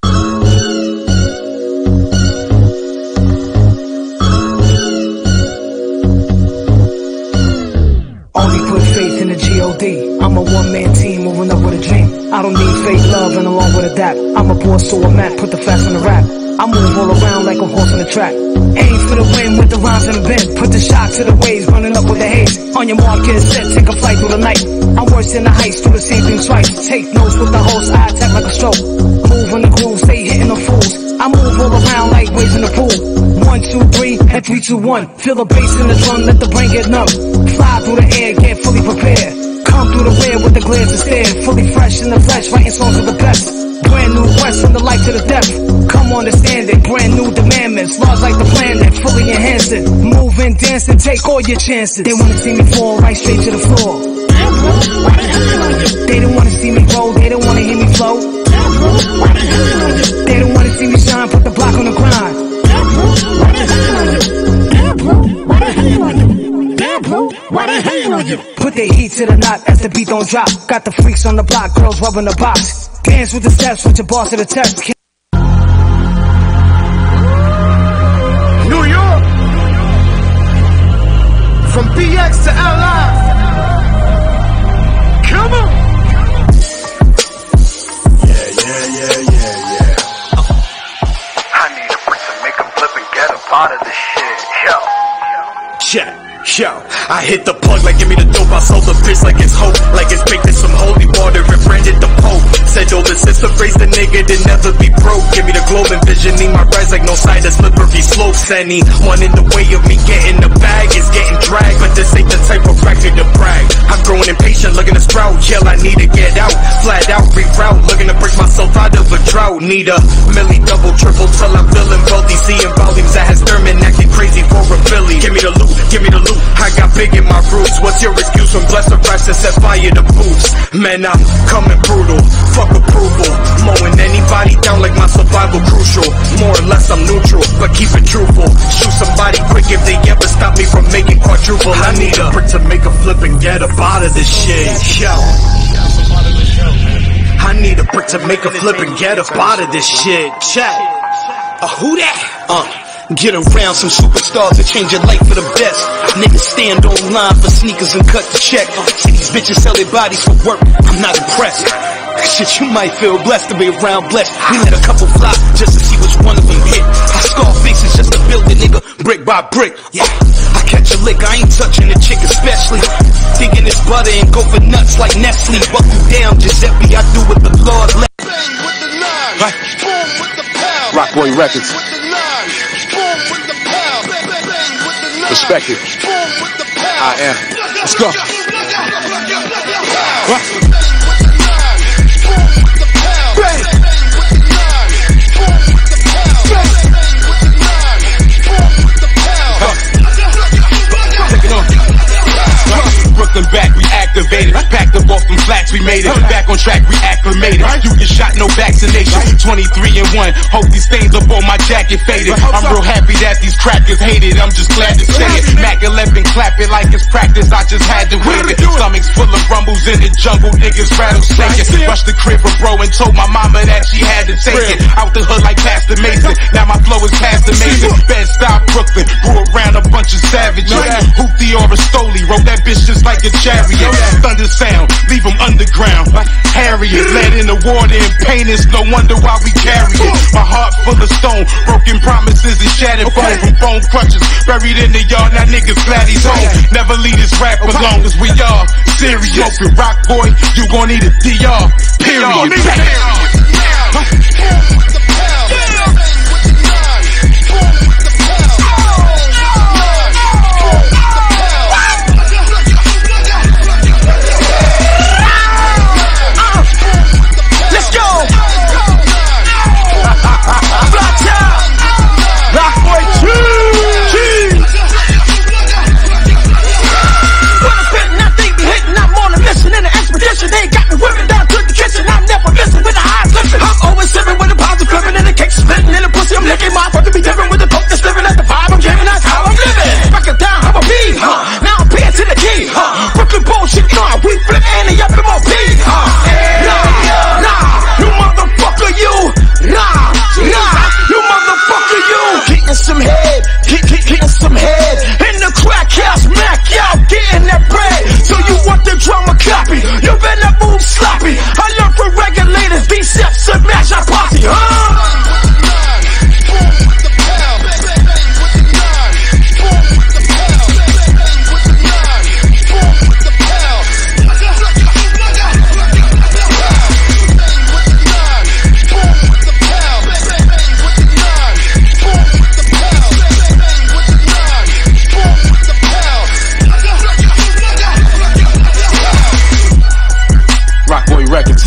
Only put faith in the G.O.D. I'm a one-man team moving up with a dream. I don't need fake love and along with a dap. I'm a boss, so a Mac, put the facts on the rap. I move all around like a horse on the track. Aim for the win with the rhymes in the bin. Put the shot to the waves, running up with the haze. On your mark, get set, take a flight through the night. I'm worse than the heights, do the same thing twice. Take notes with the host, I attack like a stroke. Move on the groove, stay hitting the fools. I move all around like waves in the pool. 1, 2, 3, and 3, 2, 1. Feel the bass in the drum, let the brain get numb. Fly through the air, get fully prepared. Come through the rear with the glare to stare. Fully fresh in the flesh, writing songs of the best. Brand new west from the light to the depth. Come understand it, brand new demandments. Laws like the planet, fully enhance it. Moving, dancing, take all your chances. They wanna see me fall right straight to the floor. They don't wanna see me roll, they don't wanna hear me flow. They don't wanna see me shine, put the block on the grind. Put their heat to the knot as the beat don't drop. Got the freaks on the block, girls rubbing the box. Dance with the steps, with your boss to the test. New York, from BX to LI. Come on. Yeah. I need a brick to make a flip and get up out of this shit. Yo, I hit the plug like give me the dope. I sold the bitch like it's hope, like it's baked in some holy water and branded the Pope. Said yo, the system raised the nigga to never be broke. Give me the globe and vision, need my rise like no side of slippery slopes. Anyone in the way of me getting the bag is getting dragged, but this ain't the type of record to brag. I'm growing impatient, looking to sprout. Yell, I need to get out, flat out, reroute. Looking to break myself out of a drought. Need a milli, double, triple till I'm feeling wealthy. Seeing volumes that has Thurman acting crazy for a Philly. Give me the loot, give me the loot. I got big in my roots. What's your excuse when blessed raps and set fire to boots? Man, I'm coming brutal. Fuck approval. Mowing anybody down like my survival crucial. More or less I'm neutral, but keep it truthful. Shoot somebody quick if they ever stop me from making quadruple. I need a brick to make a flip and get up out of this shit. Yo. I need a brick to make a flip and get up out of this shit. Check. Who that? Get around some superstars that change your life for the best. Niggas stand online for sneakers and cut the check. See these bitches sell their bodies for work, I'm not impressed. Shit, you might feel blessed to be around blessed. We let a couple fly just to see which one of them hit. I scar faces just to build the nigga brick by brick. Yeah, I catch a lick, I ain't touching the chick especially. Digging this butter and go for nuts like Nestle. Buck you down, Giuseppe, I do what the Lord let. Right. Rockboy Records. Respect it. I am. Let's go. we made it. Back on track, we acclimated. You get shot, no vaccination. 23-1. Hope these stains up on my jacket faded. I'm real happy that these crackers hate it. I'm just glad to say it. Mac 11, clap it like it's practice. I just had to wave it. Stomachs full of rumbles in the jungle. Niggas rattle shaking. Rushed the crib for bro and told my mama that she had to take it. Out the hood like Pastor Mason. Now my flow is past amazing. Bed-Stuy, Brooklyn. Grew around a bunch of savages. Hoopty or a Stoli. Rode that bitch just like a chariot. Thunder sound. Leave them underground. Harriet. Led in the water and pain. It's no wonder why we carry it. My heart full of stone. Broken promises and shattered bone. From bone crutches. Buried in the yard. Now niggas glad he's home. Never leave this rap alone. Cause we are serious. Smoking rock boy. You gon' need a DR. Period. They got me whipping down to the kitchen. I'm never missing with the eyes lifting. I'm always sipping with the pounds of flipping and the cake splitting in the pussy. I'm licking my fucking be different with the coke that's living. That's the vibe I'm giving. That's how I'm living. Back it down, I'm a B, Now I'm paying to the key, Brooklyn bullshit, we flip Annie up in my B, Nah, you motherfucker, you. Nah, you motherfucker, you. Getting some head, getting some head. In the crack house, Mac, y'all getting that bread. So you want the drama copy? You better move sloppy. I learned from regulators, D-Steps to match our posse, Records,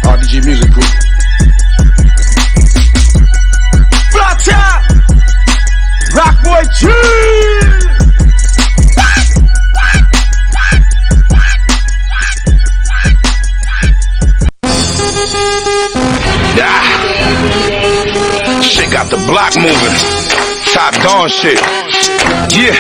RDG Music Group. Flat top, Rock Boy G. Shit got the block moving. Top Dawn shit. Yeah.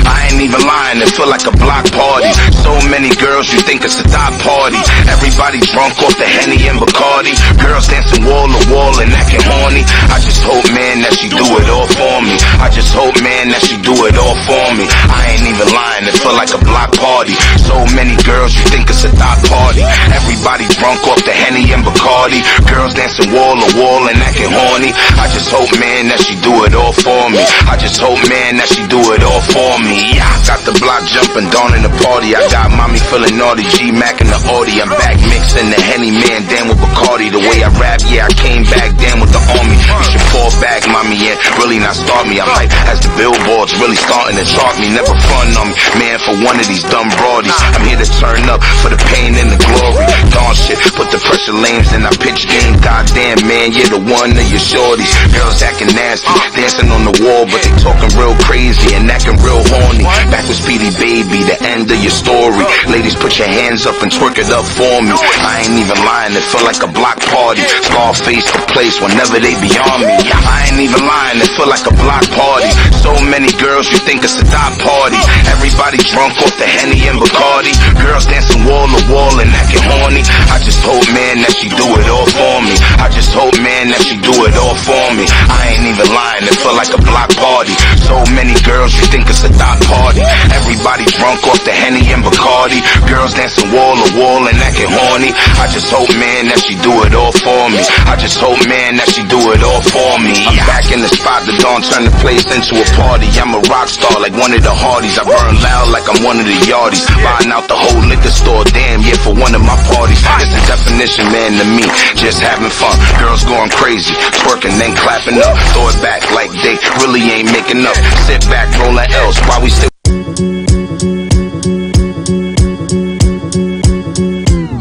I ain't even lying, it feel like a block party. So many girls, you think it's a dot party. Everybody drunk off the Henny and Bacardi. Girls dancing wall to wall and acting horny. I just hope, man, that she do it all for me. I just hope, man, that she do it all for me. I ain't even lying, it feel like a block party. So many girls, you think it's a dot party. Everybody drunk off the Henny and Bacardi. Girls dancing wall to wall and acting horny. I just hope, man, that she do it all for me. I just hope, man, that she do it all for me. Yeah, got the block jumping, dawn in the party. I got mommy feeling naughty, G-Mac in the Audi. I'm back mixing the Henny, man, damn with Bacardi. The way I rap, yeah, I came back, damn with the army. You should fall back, mommy, and really not start me. I'm like, as the billboards really starting to chart me. Never front on me, man, for one of these dumb broadies. I'm here to turn up for the pain and the glory. Dawn shit, put the pressure lanes in our pitch game. Goddamn, man, you're the one of your shorties. Girls acting nasty, dancing on the wall, but they talking real crazy and acting real horny. Back with Speedy Baby, the end of your story. Ladies, put your hands up and twerk it up for me. I ain't even lying, it feel like a block party. Scarface the place whenever they be on me. I ain't even lying, it feel like a block party. So many girls, you think it's a dot party. Everybody drunk off the Henny and Bacardi. Girls dancing wall to wall and acting horny. I just hope, man, that she do it all for me. I just hope, man, that she do it all for me. I ain't even lying, it feel like a block party. So many girls, you think it's a dot party. Everybody drunk off the Henny and Bacardi. Girls dancing wall to wall and acting horny. I just hope, man, that she do it all for me. I just hope, man, that she do it all for me. I'm back in the spot, the dawn turn the place into a party. I'm a rock star like one of the Hardys. I burn loud like I'm one of the Yardies. Buying out the whole liquor store, damn, yeah, for one of my parties. It's the definition, man, to me, just having fun. Girls going crazy, twerking, then clapping up. Throw it back like they really ain't making up. Sit back, rolling L's while we still.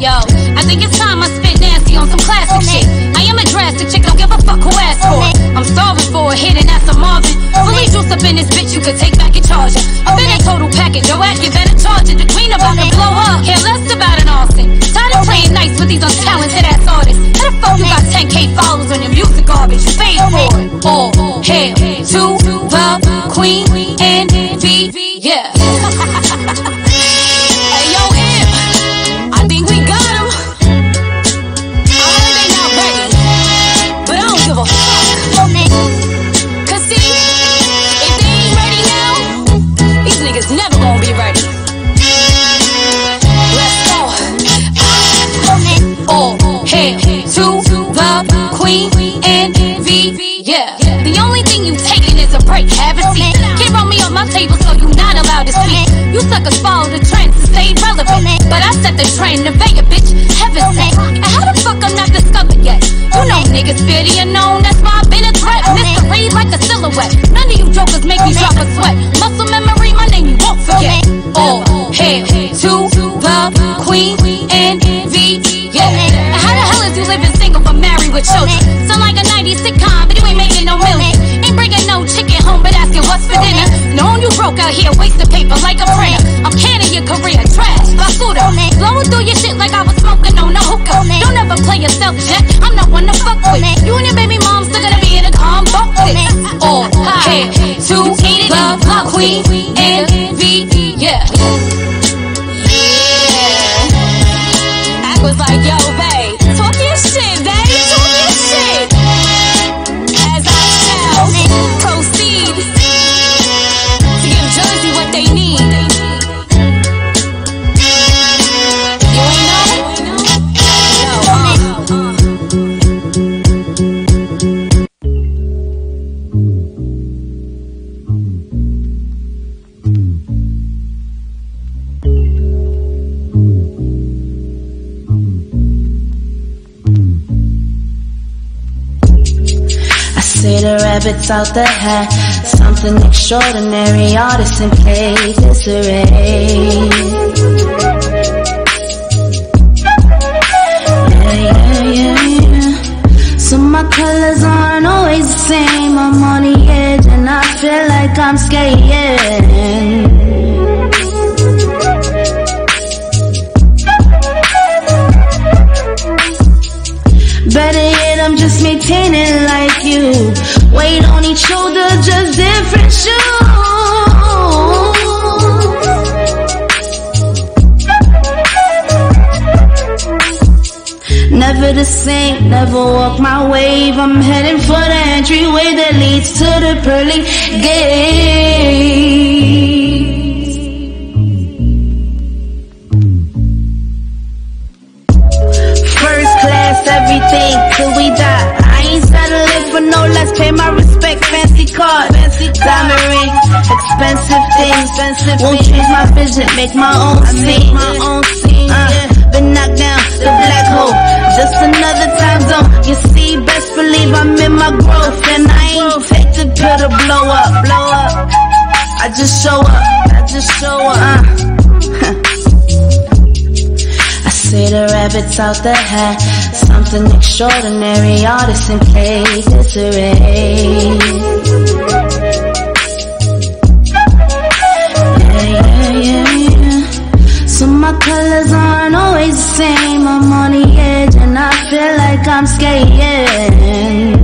Yo, I think it's time I spit nasty on some classic shit. I am a drastic chick, don't give a fuck who asked for it. I'm starving for a hit and that's a Marvin. Fully juice up in this bitch, you could take back and charge it. I've been a total package, yo ass, you better charge it. The queen about to blow her. yeah. The only thing you taking is a break, have a seat. Can't roll me on my table, so you not allowed to speak. You suckers follow the trend to stay relevant, but I set the trend to veil a bitch, heaven sent. And how the fuck I'm not discovered yet? You know niggas fear the unknown, that's why I've been a threat. Mystery like a silhouette. None of you jokers make me drop a sweat. Muscle memory, my name you won't forget. All hail to the queen and V, yeah. And how the hell is you living single but married with children? Sound like a 90s sitcom, but you ain't making no million. Ain't bringing no chicken home, but asking what's for dinner. Knowing you broke out here, wasting paper like a printer. I'm canning your career, trash, basura. Blowing through your shit like I was smoking on no hookah. Don't ever play yourself, Jack. I'm not one to fuck with. You and your baby mom still gonna be in a combo. All hail to the queen and V, yeah. I was like, yo, babe, talk your shit, babe, talk your shit. As I shall proceed to give Jersey what they need. You ain't know? Say the rabbit's out the hat, something extraordinary, artists in play, disarray. Yeah. So my colors aren't always the same, I'm on the edge and I feel like I'm skating. Better yet, I'm just maintaining like you. Weight on each shoulder, just different shoes. Never the same, never walk my wave. I'm heading for the entryway that leads to the pearly gates. First class, everything till we die. I ain't settling for no less, pay my respect. Fancy cars, diamond rings, expensive things. Won't change my vision, make my own scene. Been knocked down, the black hole, just another time zone. You see, best believe I'm in my growth, and I ain't take the pill to blow up. I just show up. I say the rabbit's out the hat, something extraordinary, artists in play, disarray. Yeah. So my colors aren't always the same, I'm on the edge and I feel like I'm skating.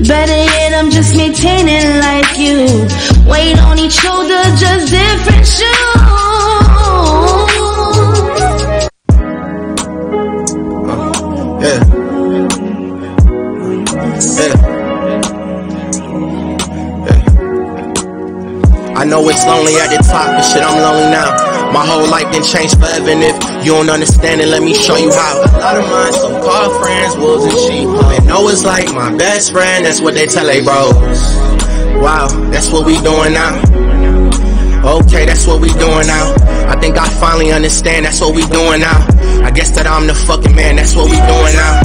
Better yet, I'm just maintaining like you. Weight on each shoulder, just different shoes. I know it's lonely at the top, but shit, I'm lonely now. My whole life done changed forever, and if you don't understand it, let me show you how. A lot of mine so-called friends, wolves and sheep. They know it's like my best friend, that's what they tell they bros. Wow, that's what we doing now. Okay, that's what we doing now. I think I finally understand, that's what we doing now. I guess that I'm the fucking man, that's what we doing now.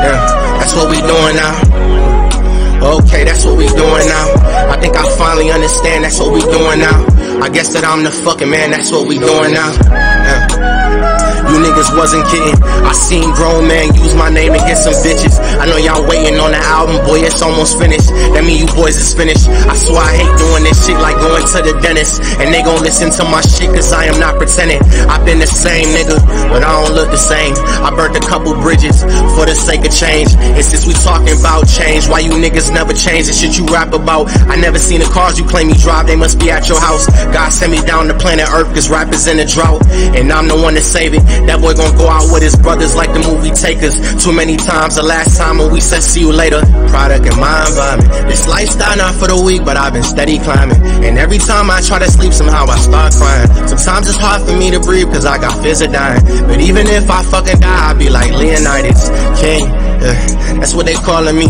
Yeah, that's what we doing now. Okay, that's what we doing now. I think I finally understand, that's what we doing now. I guess that I'm the fucking man, that's what we doing now. You niggas wasn't kidding. I seen grown men use my name to get some bitches. I know y'all waiting on the album, boy, it's almost finished. That mean you boys is finished. I swear I hate doing this shit like going to the dentist. And they gon' listen to my shit cause I am not pretending. I've been the same nigga, but I don't look the same. I burnt a couple bridges for the sake of change. And since we talking about change, why you niggas never change the shit you rap about? I never seen the cars you claim you drive, they must be at your house. God sent me down to planet Earth cause rap is in a drought. And I'm the one to save it. That boy gon' gon' go out with his brothers like the movie Takers. Too many times, the last time when we said see you later. Product of my environment. This lifestyle not for the weak, but I've been steady climbing. And every time I try to sleep, somehow I start crying. Sometimes it's hard for me to breathe, cause I got fears of dying. But even if I fucking die, I'll be like Leonidas, King. That's what they calling me.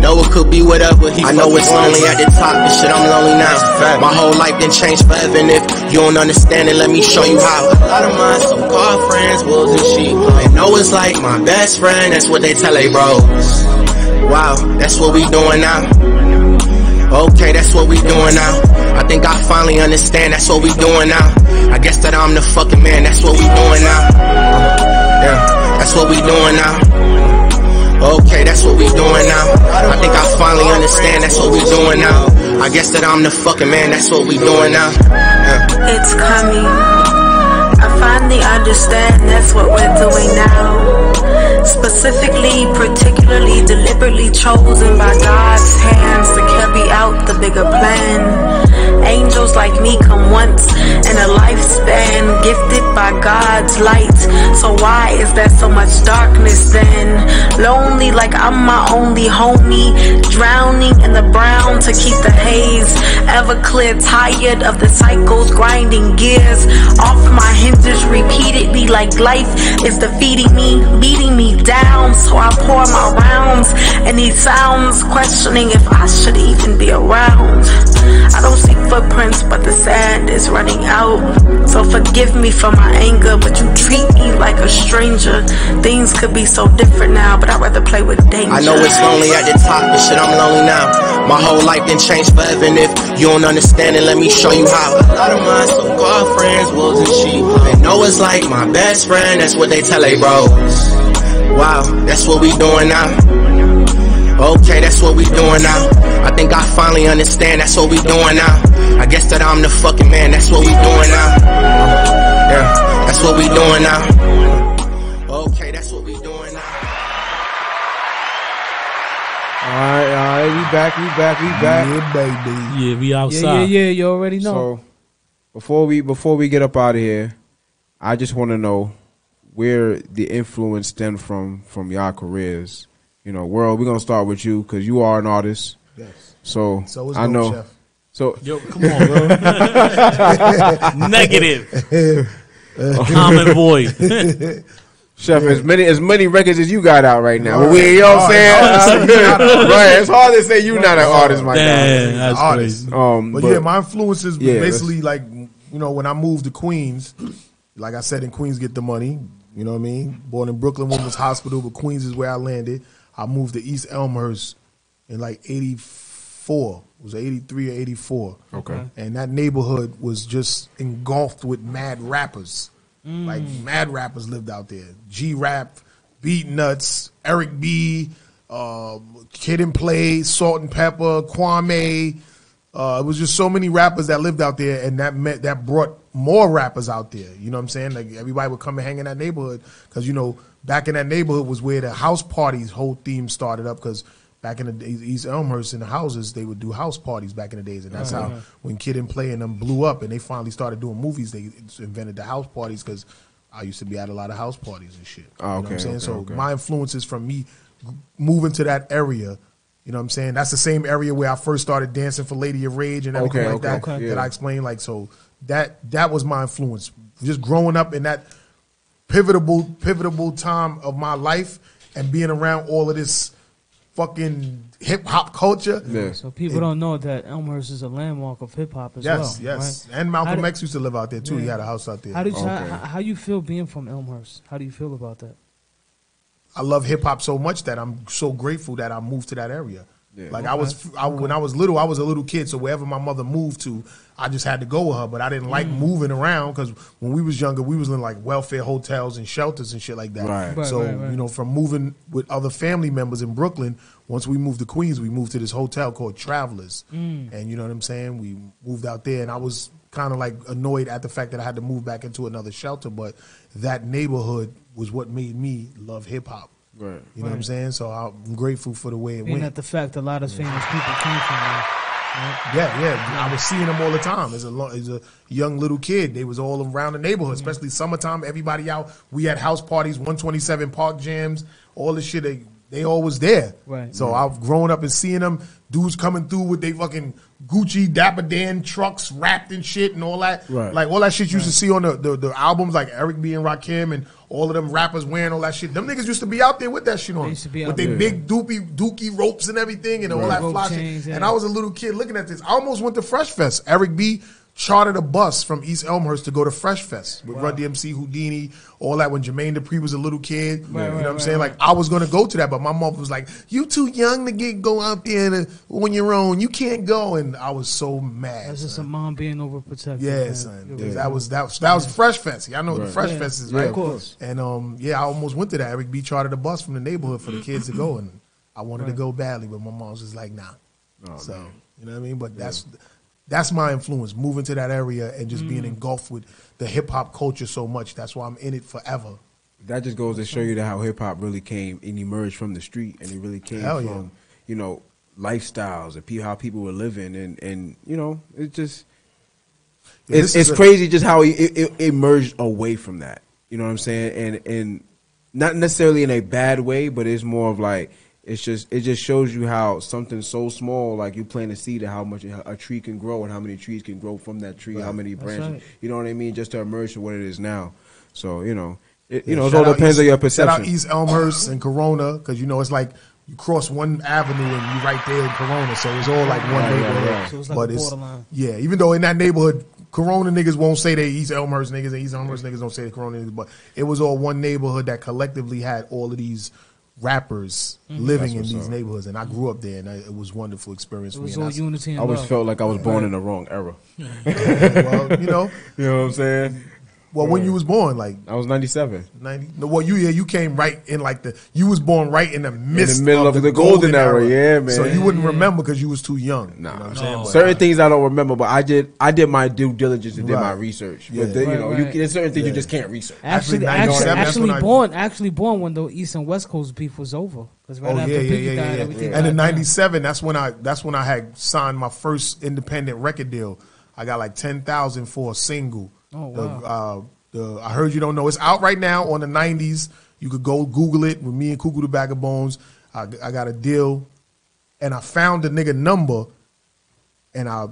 Know it could be whatever he. I know it's lonely at the top, but shit, I'm lonely now. My whole life done changed forever, and if you don't understand it, let me show you how. A lot of my so-called friends, wolves and sheep. They know it's like my best friend, that's what they tell they bros. Wow, that's what we doing now. Okay, that's what we doing now. I think I finally understand, that's what we doing now. I guess that I'm the fucking man, that's what we doing now. Yeah, that's what we doing now. Okay, that's what we doing now. I think I finally understand, that's what we doing now. I guess that I'm the fucking man, that's what we doing now. Yeah. It's coming. I finally understand, that's what we're doing now. Specifically, particularly, deliberately chosen by God's hands to carry out the bigger plan. Angels like me come once in a lifespan, gifted by God's light. So why is there so much darkness then? Lonely like I'm my only homie, drowning in the brown to keep the haze ever clear. Tired of the cycles, grinding gears off my hinges repeatedly, like life is defeating me, beating me down. So I pour my rounds and these sounds, questioning if I should even be around. I don't see footprints, but the sand is running out. So forgive me for my anger, but you treat me like a stranger. Things could be so different now, but I'd rather play with danger. I know it's lonely at the top, but shit, I'm lonely now. My whole life done changed forever, and if you don't understand it, let me show you how. A lot of my so-called friends, wolves and sheep. They know it's like my best friend, that's what they tell they bros. Wow, that's what we doing now. Okay, that's what we doing now. I think I finally understand, that's what we doing now. I guess that I'm the fucking man, that's what we doing now. Yeah, that's what we doing now. Okay, that's what we doing now. Alright, we back. Yeah, baby. Yeah, we outside. Yeah, you already know. So before we get up out of here, I just want to know where the influence stemmed from y'all careers. You know, World, we're gonna start with you because you are an artist. Yes. So is I know. Chef. So yo, come on, bro. Negative. Common boy. Chef, as many records as you got out right now. Right. You know what I'm saying? Right. It's hard to say you're not an artist, my guy. That's artist. crazy. But yeah, my influences was basically like, you know, when I moved to Queens, like I said, in Queens get the money. You know what I mean? Born in Brooklyn Women's Hospital, but Queens is where I landed. I moved to East Elmhurst in like 84. It was 83 or 84. Okay. And that neighborhood was just engulfed with mad rappers. Like mad rappers lived out there. G-Rap, Beat Nuts, Eric B, Kid and Play, Salt and Pepper, Kwame. It was just so many rappers that lived out there, and that brought more rappers out there. You know what I'm saying? Like everybody would come and hang in that neighborhood because, you know, back in that neighborhood was where the house parties whole theme started up, because back in the days, East Elmhurst, in the houses, they would do house parties back in the days. And that's how when Kid and Play and them blew up and they finally started doing movies, they invented the house parties, because I used to be at a lot of house parties and shit. Oh, okay, you know what I'm saying? okay, So my influences from me moving to that area, you know what I'm saying? That's the same area where I first started dancing for Lady of Rage and everything like that. Okay. That I explained. Like, so that was my influence. Just growing up in that pivotal time of my life and being around all of this fucking hip hop culture. Yeah. So people don't know that Elmhurst is a landmark of hip hop as well. Yes. Right? And Malcolm X used to live out there too. Yeah. He had a house out there. How you feel being from Elmhurst? How do you feel about that? I love hip hop so much that I'm so grateful that I moved to that area. Yeah. Like when I was little, I was a little kid, so wherever my mother moved to, I just had to go with her. But I didn't like moving around, because when we was younger, we was in like welfare hotels and shelters and shit like that. Right. So you know, from moving with other family members in Brooklyn, once we moved to Queens, we moved to this hotel called Travelers, and you know what I'm saying. We moved out there, and I was kind of like annoyed at the fact that I had to move back into another shelter, but that neighborhood was what made me love hip hop. Right. You know what I'm saying? So I'm grateful for the way it Being went. at the fact a lot of famous people came from there. Yeah. I was seeing them all the time as a young little kid. They was all around the neighborhood, especially summertime. Everybody out. We had house parties, 127 park jams, all this shit. They all was there. Right. So I've grown up and seeing them dudes coming through with they fucking Gucci Dapper Dan trucks wrapped in shit and all that. Right. Like all that shit you used to see on the albums, like Eric B and Rakim and all of them rappers wearing all that shit. Them niggas used to be out there with that shit on. With their big dookie ropes and everything and all that fly shit. And I was a little kid looking at this. I almost went to Fresh Fest. Eric B chartered a bus from East Elmhurst to go to Fresh Fest with Run DMC, Houdini, all that when Jermaine Dupri was a little kid. You know what I'm saying? Like, I was going to go to that, but my mom was like, you too young to go out there on your own. You can't go. And I was so mad. That's just a mom being overprotective. Yeah, son. Yeah. That was Fresh Fest. I know what the Fresh Fest is, right? Of course. And, I almost went to that. Eric B chartered a bus from the neighborhood for the kids to go, and I wanted to go badly, but my mom was just like, nah. You know what I mean? But that's my influence, moving to that area and just being engulfed with the hip-hop culture so much. That's why I'm in it forever. That just goes to show you that how hip-hop really came and emerged from the street, and it really came from, lifestyles and how people were living. And it just... It's crazy just how it emerged away from that. You know what I'm saying? And not necessarily in a bad way, but it's more of like... it just shows you how something so small, like you plant a seed, of how much a tree can grow and how many trees can grow from that tree, how many branches, you know what I mean, just to emerge to what it is now. So, it all depends on your perception. Shout out East Elmhurst and Corona, because, it's like you cross one avenue and you right there in Corona, so it's all like one neighborhood. Right. So it's like a borderline. Yeah, even though in that neighborhood, Corona niggas won't say they East Elmhurst niggas, and East Elmhurst niggas don't say they Corona niggas, but it was all one neighborhood that collectively had all of these rappers living in these neighborhoods, and I grew up there, and it was a wonderful experience for me. It was all unity and I always felt like I was born in the wrong era. Well, you know what I'm saying? Well, when you was born, like I was 97. 90. No, well, you came right in you was born right in the midst in the middle of the golden era. Yeah, man. So you wouldn't remember because you was too young. Nah, you know what I'm saying? Certain things I don't remember, but I did my due diligence and did my research. But there's certain things you just can't research. Actually born when the East and West Coast beef was over. And in '97, that's when I had signed my first independent record deal. I got like 10,000 for a single. Oh, wow. I Heard You Don't Know. It's out right now on the 90s. You could go Google it with me and Cuckoo the Bag of Bones. I got a deal, and I found the nigga number, and I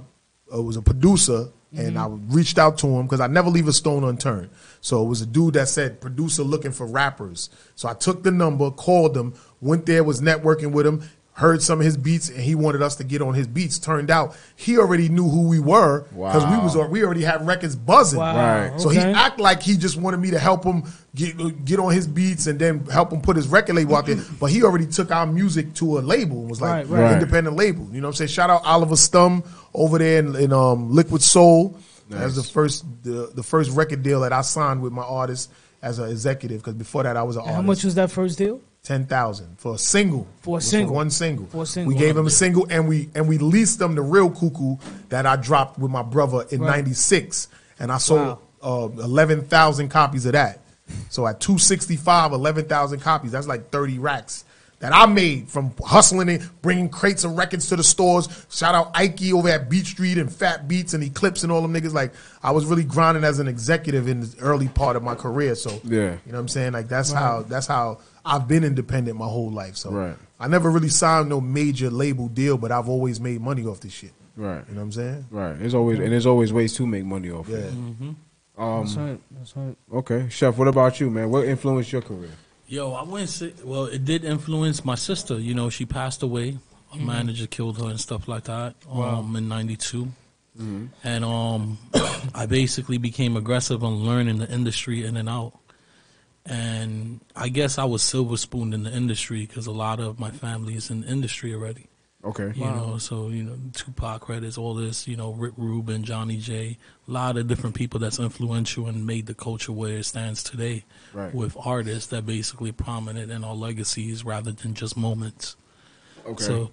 was a producer, and I reached out to him because I never leave a stone unturned. So it was a dude that said, producer looking for rappers. So I took the number, called him, went there, was networking with him, heard some of his beats, and he wanted us to get on his beats. Turned out he already knew who we were because we already had records buzzing. Wow. Right. So he act like he just wanted me to help him get on his beats and then help him put his record label out there. But he already took our music to a label and was like an independent label. You know what I'm saying? Shout out Oliver Stum over there in Liquid Soul. Nice. That was the first record deal that I signed with my artist as an executive, because before that I was an artist. How much was that first deal? 10,000 for a single. For one single. We gave him a single, and we leased them the real Cuckoo that I dropped with my brother in '96, and I sold 11,000 copies of that. So at 265, 11,000 copies. That's like 30 racks that I made from hustling and bringing crates of records to the stores. Shout out Ike over at Beat Street and Fat Beats and Eclipse and all them niggas. Like, I was really grinding as an executive in the early part of my career. So you know what I'm saying? Like that's how I've been independent my whole life. So I never really signed no major label deal, but I've always made money off this shit. Right. You know what I'm saying? Right. There's always ways to make money off it. Mm-hmm. That's right. Okay. Chef, what about you, man? What influenced your career? Yo, I wouldn't say, well, it did influence my sister. You know, she passed away. A manager killed her and stuff like that in 92. Mm-hmm. And I basically became aggressive on learning the industry in and out. And I guess I was silver spooned in the industry because a lot of my family is in the industry already. Okay. You know, so, Tupac credits, all this, Rick Rubin, Johnny J, a lot of different people that's influential and made the culture where it stands today with artists that basically prominent in our legacies rather than just moments. Okay. So,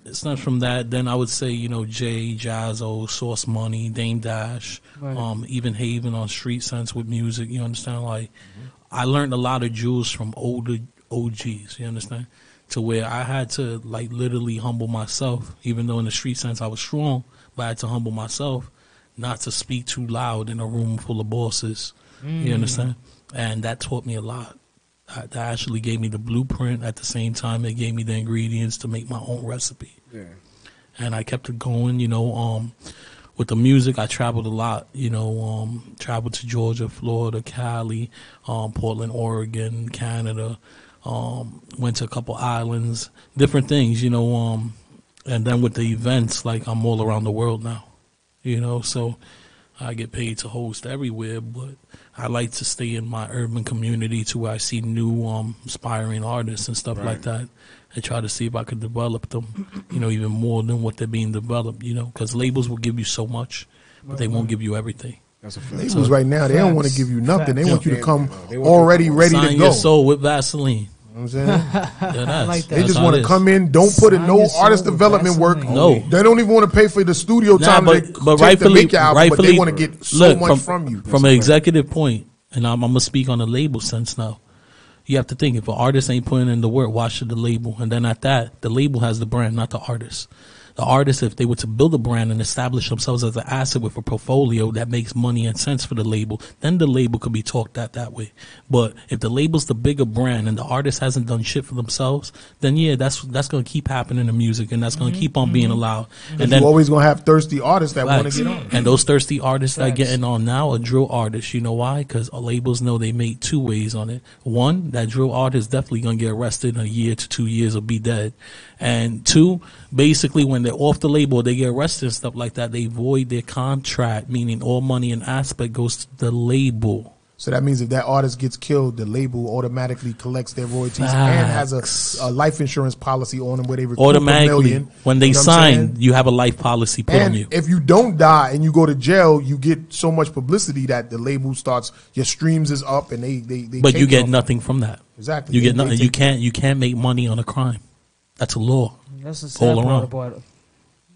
it's not from that. Then I would say, Jay, Jazzo, Source Money, Dame Dash, even Haven on Street Sense with music, you understand? Like, I learned a lot of jewels from older OGs, you understand? to where I had to like literally humble myself, even though in the street sense I was strong, but I had to humble myself not to speak too loud in a room full of bosses. You understand? And that taught me a lot. That actually gave me the blueprint. At the same time, it gave me the ingredients to make my own recipe. Yeah. And I kept it going, you know. With the music, I traveled a lot, you know, traveled to Georgia, Florida, Cali, Portland, Oregon, Canada, went to a couple islands, different things, you know, and then with the events, like I'm all around the world now, you know, so I get paid to host everywhere, but I like to stay in my urban community to where I see new aspiring artists and stuff like that, and try to see if I could develop them, you know, even more than what they're being developed, you know, because labels will give you so much, but they won't give you everything. That's a fact. Labels right now, they don't want to give you nothing. They want you to come already ready to go. Sign your soul with Vaseline. You know what I'm saying? I like that. They just want to come in, don't put in no artist development work. No. They don't even want to pay for the studio time but rightfully, make your album, but they want to get so much from you. From an executive point, and I'm going to speak on the label sense now. You have to think, if an artist ain't putting in the work, why should the label? And then at that, the label has the brand, not the artist. The artist, if they were to build a brand and establish themselves as an asset with a portfolio that makes money and sense for the label, then the label could be talked at that way. But if the label's the bigger brand and the artist hasn't done shit for themselves, then yeah, that's going to keep happening in music, and that's going to keep on being allowed. And then you're always going to have thirsty artists that want to get on. And those thirsty artists that are getting on now are drill artists. You know why? Because labels know they make two ways on it. One, that drill artist definitely going to get arrested in a year to 2 years or be dead. And two, basically when they're off the label, they get arrested and stuff like that, they void their contract, meaning all money and aspect goes to the label. So that means if that artist gets killed, the label automatically collects their royalties and has a life insurance policy on them where they recoup automatically, $1 million. when they sign, you have a life policy put on you. If you don't die and you go to jail, you get so much publicity that the label starts, your streams is up, and they but you get nothing from that. Exactly. You get nothing. You can't make money on a crime. That's a law. That's a sad part about it.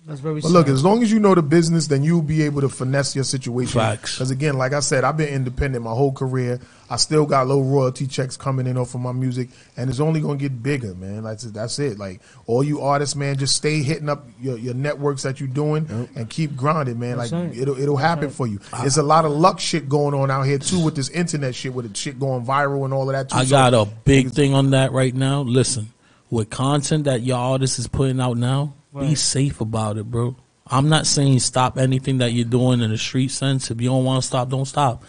That's very sad. But look, as long as you know the business, then you'll be able to finesse your situation. Facts. Because again, like I said, I've been independent my whole career. I still got low royalty checks coming in off of my music, and it's only going to get bigger, man. That's it. Like, all you artists, man, just stay hitting up your networks that you're doing and keep grinding, man. Like, it'll happen for you. There's a lot of luck shit going on out here, too, with this internet shit, with the shit going viral and all of that, too. I got a big thing on that right now. Listen, with content that your artist is putting out now, be safe about it, bro. I'm not saying stop anything that you're doing in the street sense. If you don't want to stop, don't stop.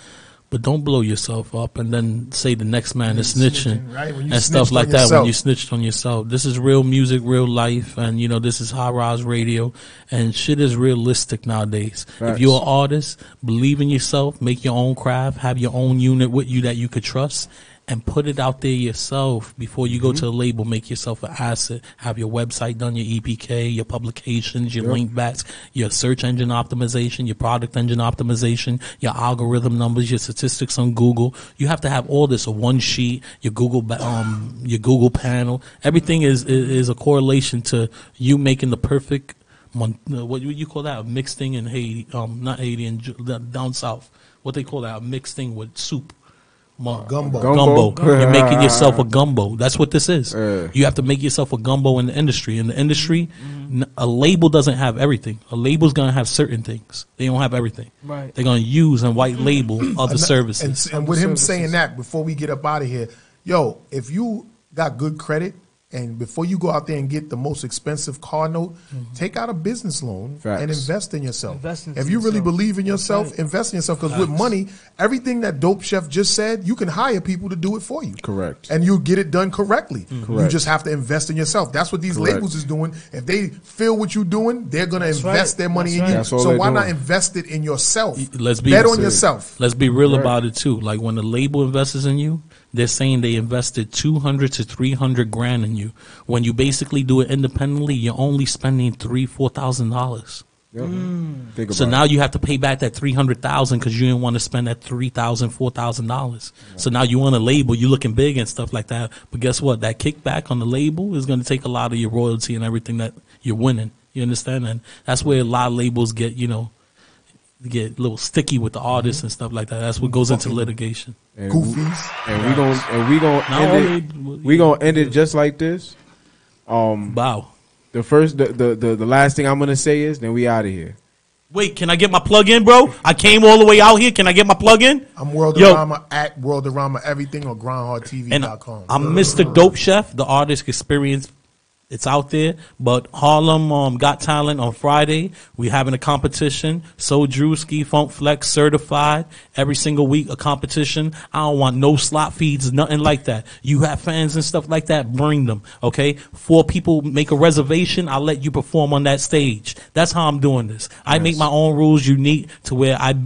But don't blow yourself up and then say the next man is snitching and stuff like that when you snitched on yourself. This is real music, real life, and, you know, this is High Rise Radio, and shit is realistic nowadays. If you're an artist, believe in yourself, make your own craft, have your own unit with you that you could trust, and put it out there yourself before you go to a label. Make yourself an asset. Have your website done, your EPK, your publications, your link backs, your search engine optimization, your product engine optimization, your algorithm numbers, your statistics on Google. You have to have all this on one sheet. Your Google panel. Everything is a correlation to you making the perfect. What you call that? A mixed thing in Haiti, not Haiti, and down south. What they call that? A mixed thing with soup. Gumbo. You're making yourself a gumbo. That's what this is. You have to make yourself a gumbo in the industry. In the industry, a label doesn't have everything. A label's going to have certain things. They don't have everything. Right. They're going to use and white label other services. And with him saying that, before we get up out of here, yo, if you got good credit, and before you go out there and get the most expensive car note, take out a business loan and invest in yourself. If you really believe in yourself, invest in yourself. Because with money, everything that Dope Chef just said, you can hire people to do it for you. Correct. And you get it done correctly. Correct. You just have to invest in yourself. That's what these labels is doing. If they feel what you're doing, they're going to invest their money in you. So why not invest it in yourself? Bet on yourself. Let's be real about it too. Like when the label invests in you, they're saying they invested $200 to $300,000 in you. When you basically do it independently, you're only spending $3,000-$4,000. Yep. So now you have to pay back that $300,000 because you didn't want to spend that $3,000, $4,000. So now you want a label, you're looking big and stuff like that. But guess what? That kickback on the label is going to take a lot of your royalty and everything that you're winning. You understand? And that's where a lot of labels get, you know, get a little sticky with the artists and stuff like that. That's what goes into litigation. And we gonna end it just like this. Wow. The last thing I'm gonna say is, then we out of here. Wait, can I get my plug in, bro? I came all the way out here. Can I get my plug in? I'm Worldarama at Worldarama everything or grindhardtv.com. I'm Mr. Dope Chef, the artist experience. It's out there. But Harlem Got Talent on Friday. We having a competition. So Drewski, Funk Flex, certified. Every single week a competition. I don't want no slot feeds, nothing like that. You have fans and stuff like that, bring them. Okay? 4 people make a reservation. I'll let you perform on that stage. That's how I'm doing this. I make my own rules unique to where I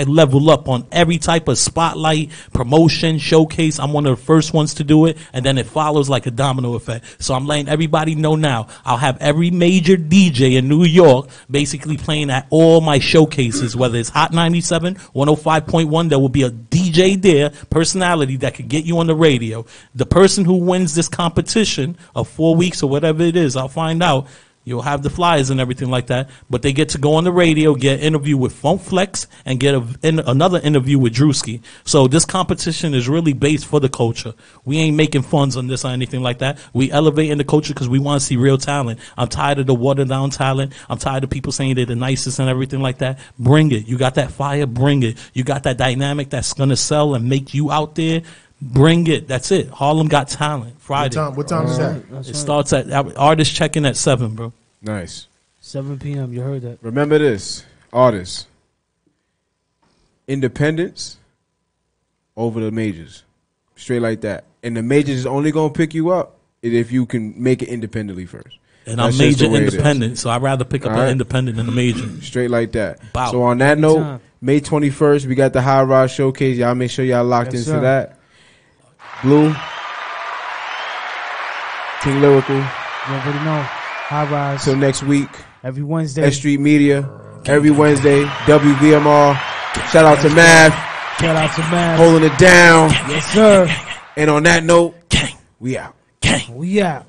level up on every type of spotlight, promotion, showcase. I'm one of the first ones to do it, and then it follows like a domino effect. So I'm letting everybody know now. I'll have every major DJ in New York basically playing at all my showcases, whether it's Hot 97, 105.1, there will be a DJ there, personality that could get you on the radio. The person who wins this competition of 4 weeks or whatever it is, I'll find out. You'll have the flyers and everything like that, but they get to go on the radio, get an interview with Funk Flex, and get another interview with Drewski. So this competition is really based for the culture. We ain't making funds on this or anything like that. We elevating the culture because we want to see real talent. I'm tired of the watered down talent. I'm tired of people saying they're the nicest and everything like that. Bring it. You got that fire? Bring it. You got that dynamic that's going to sell and make you out there? Bring it. That's it. Harlem Got Talent. Friday. What time is that? It starts at artist check-in at 7, bro. Nice. 7 p.m. You heard that. Remember this, artists. Independence over the majors. Straight like that. And the majors is only going to pick you up if you can make it independently first. And I'm major independent, so I'd rather pick up an independent than a major. Straight like that. Bow. So on that note, May 21st, we got the High Rise Showcase. Y'all make sure y'all locked into that. Blue. King Lyrical. You already know. High Rise. Till next week. Every Wednesday. S.STREET Media. Every Wednesday. WVMR. Shout out to Math. Shout out to Math. Holding it down. Yes, sir. And on that note, we out. We out.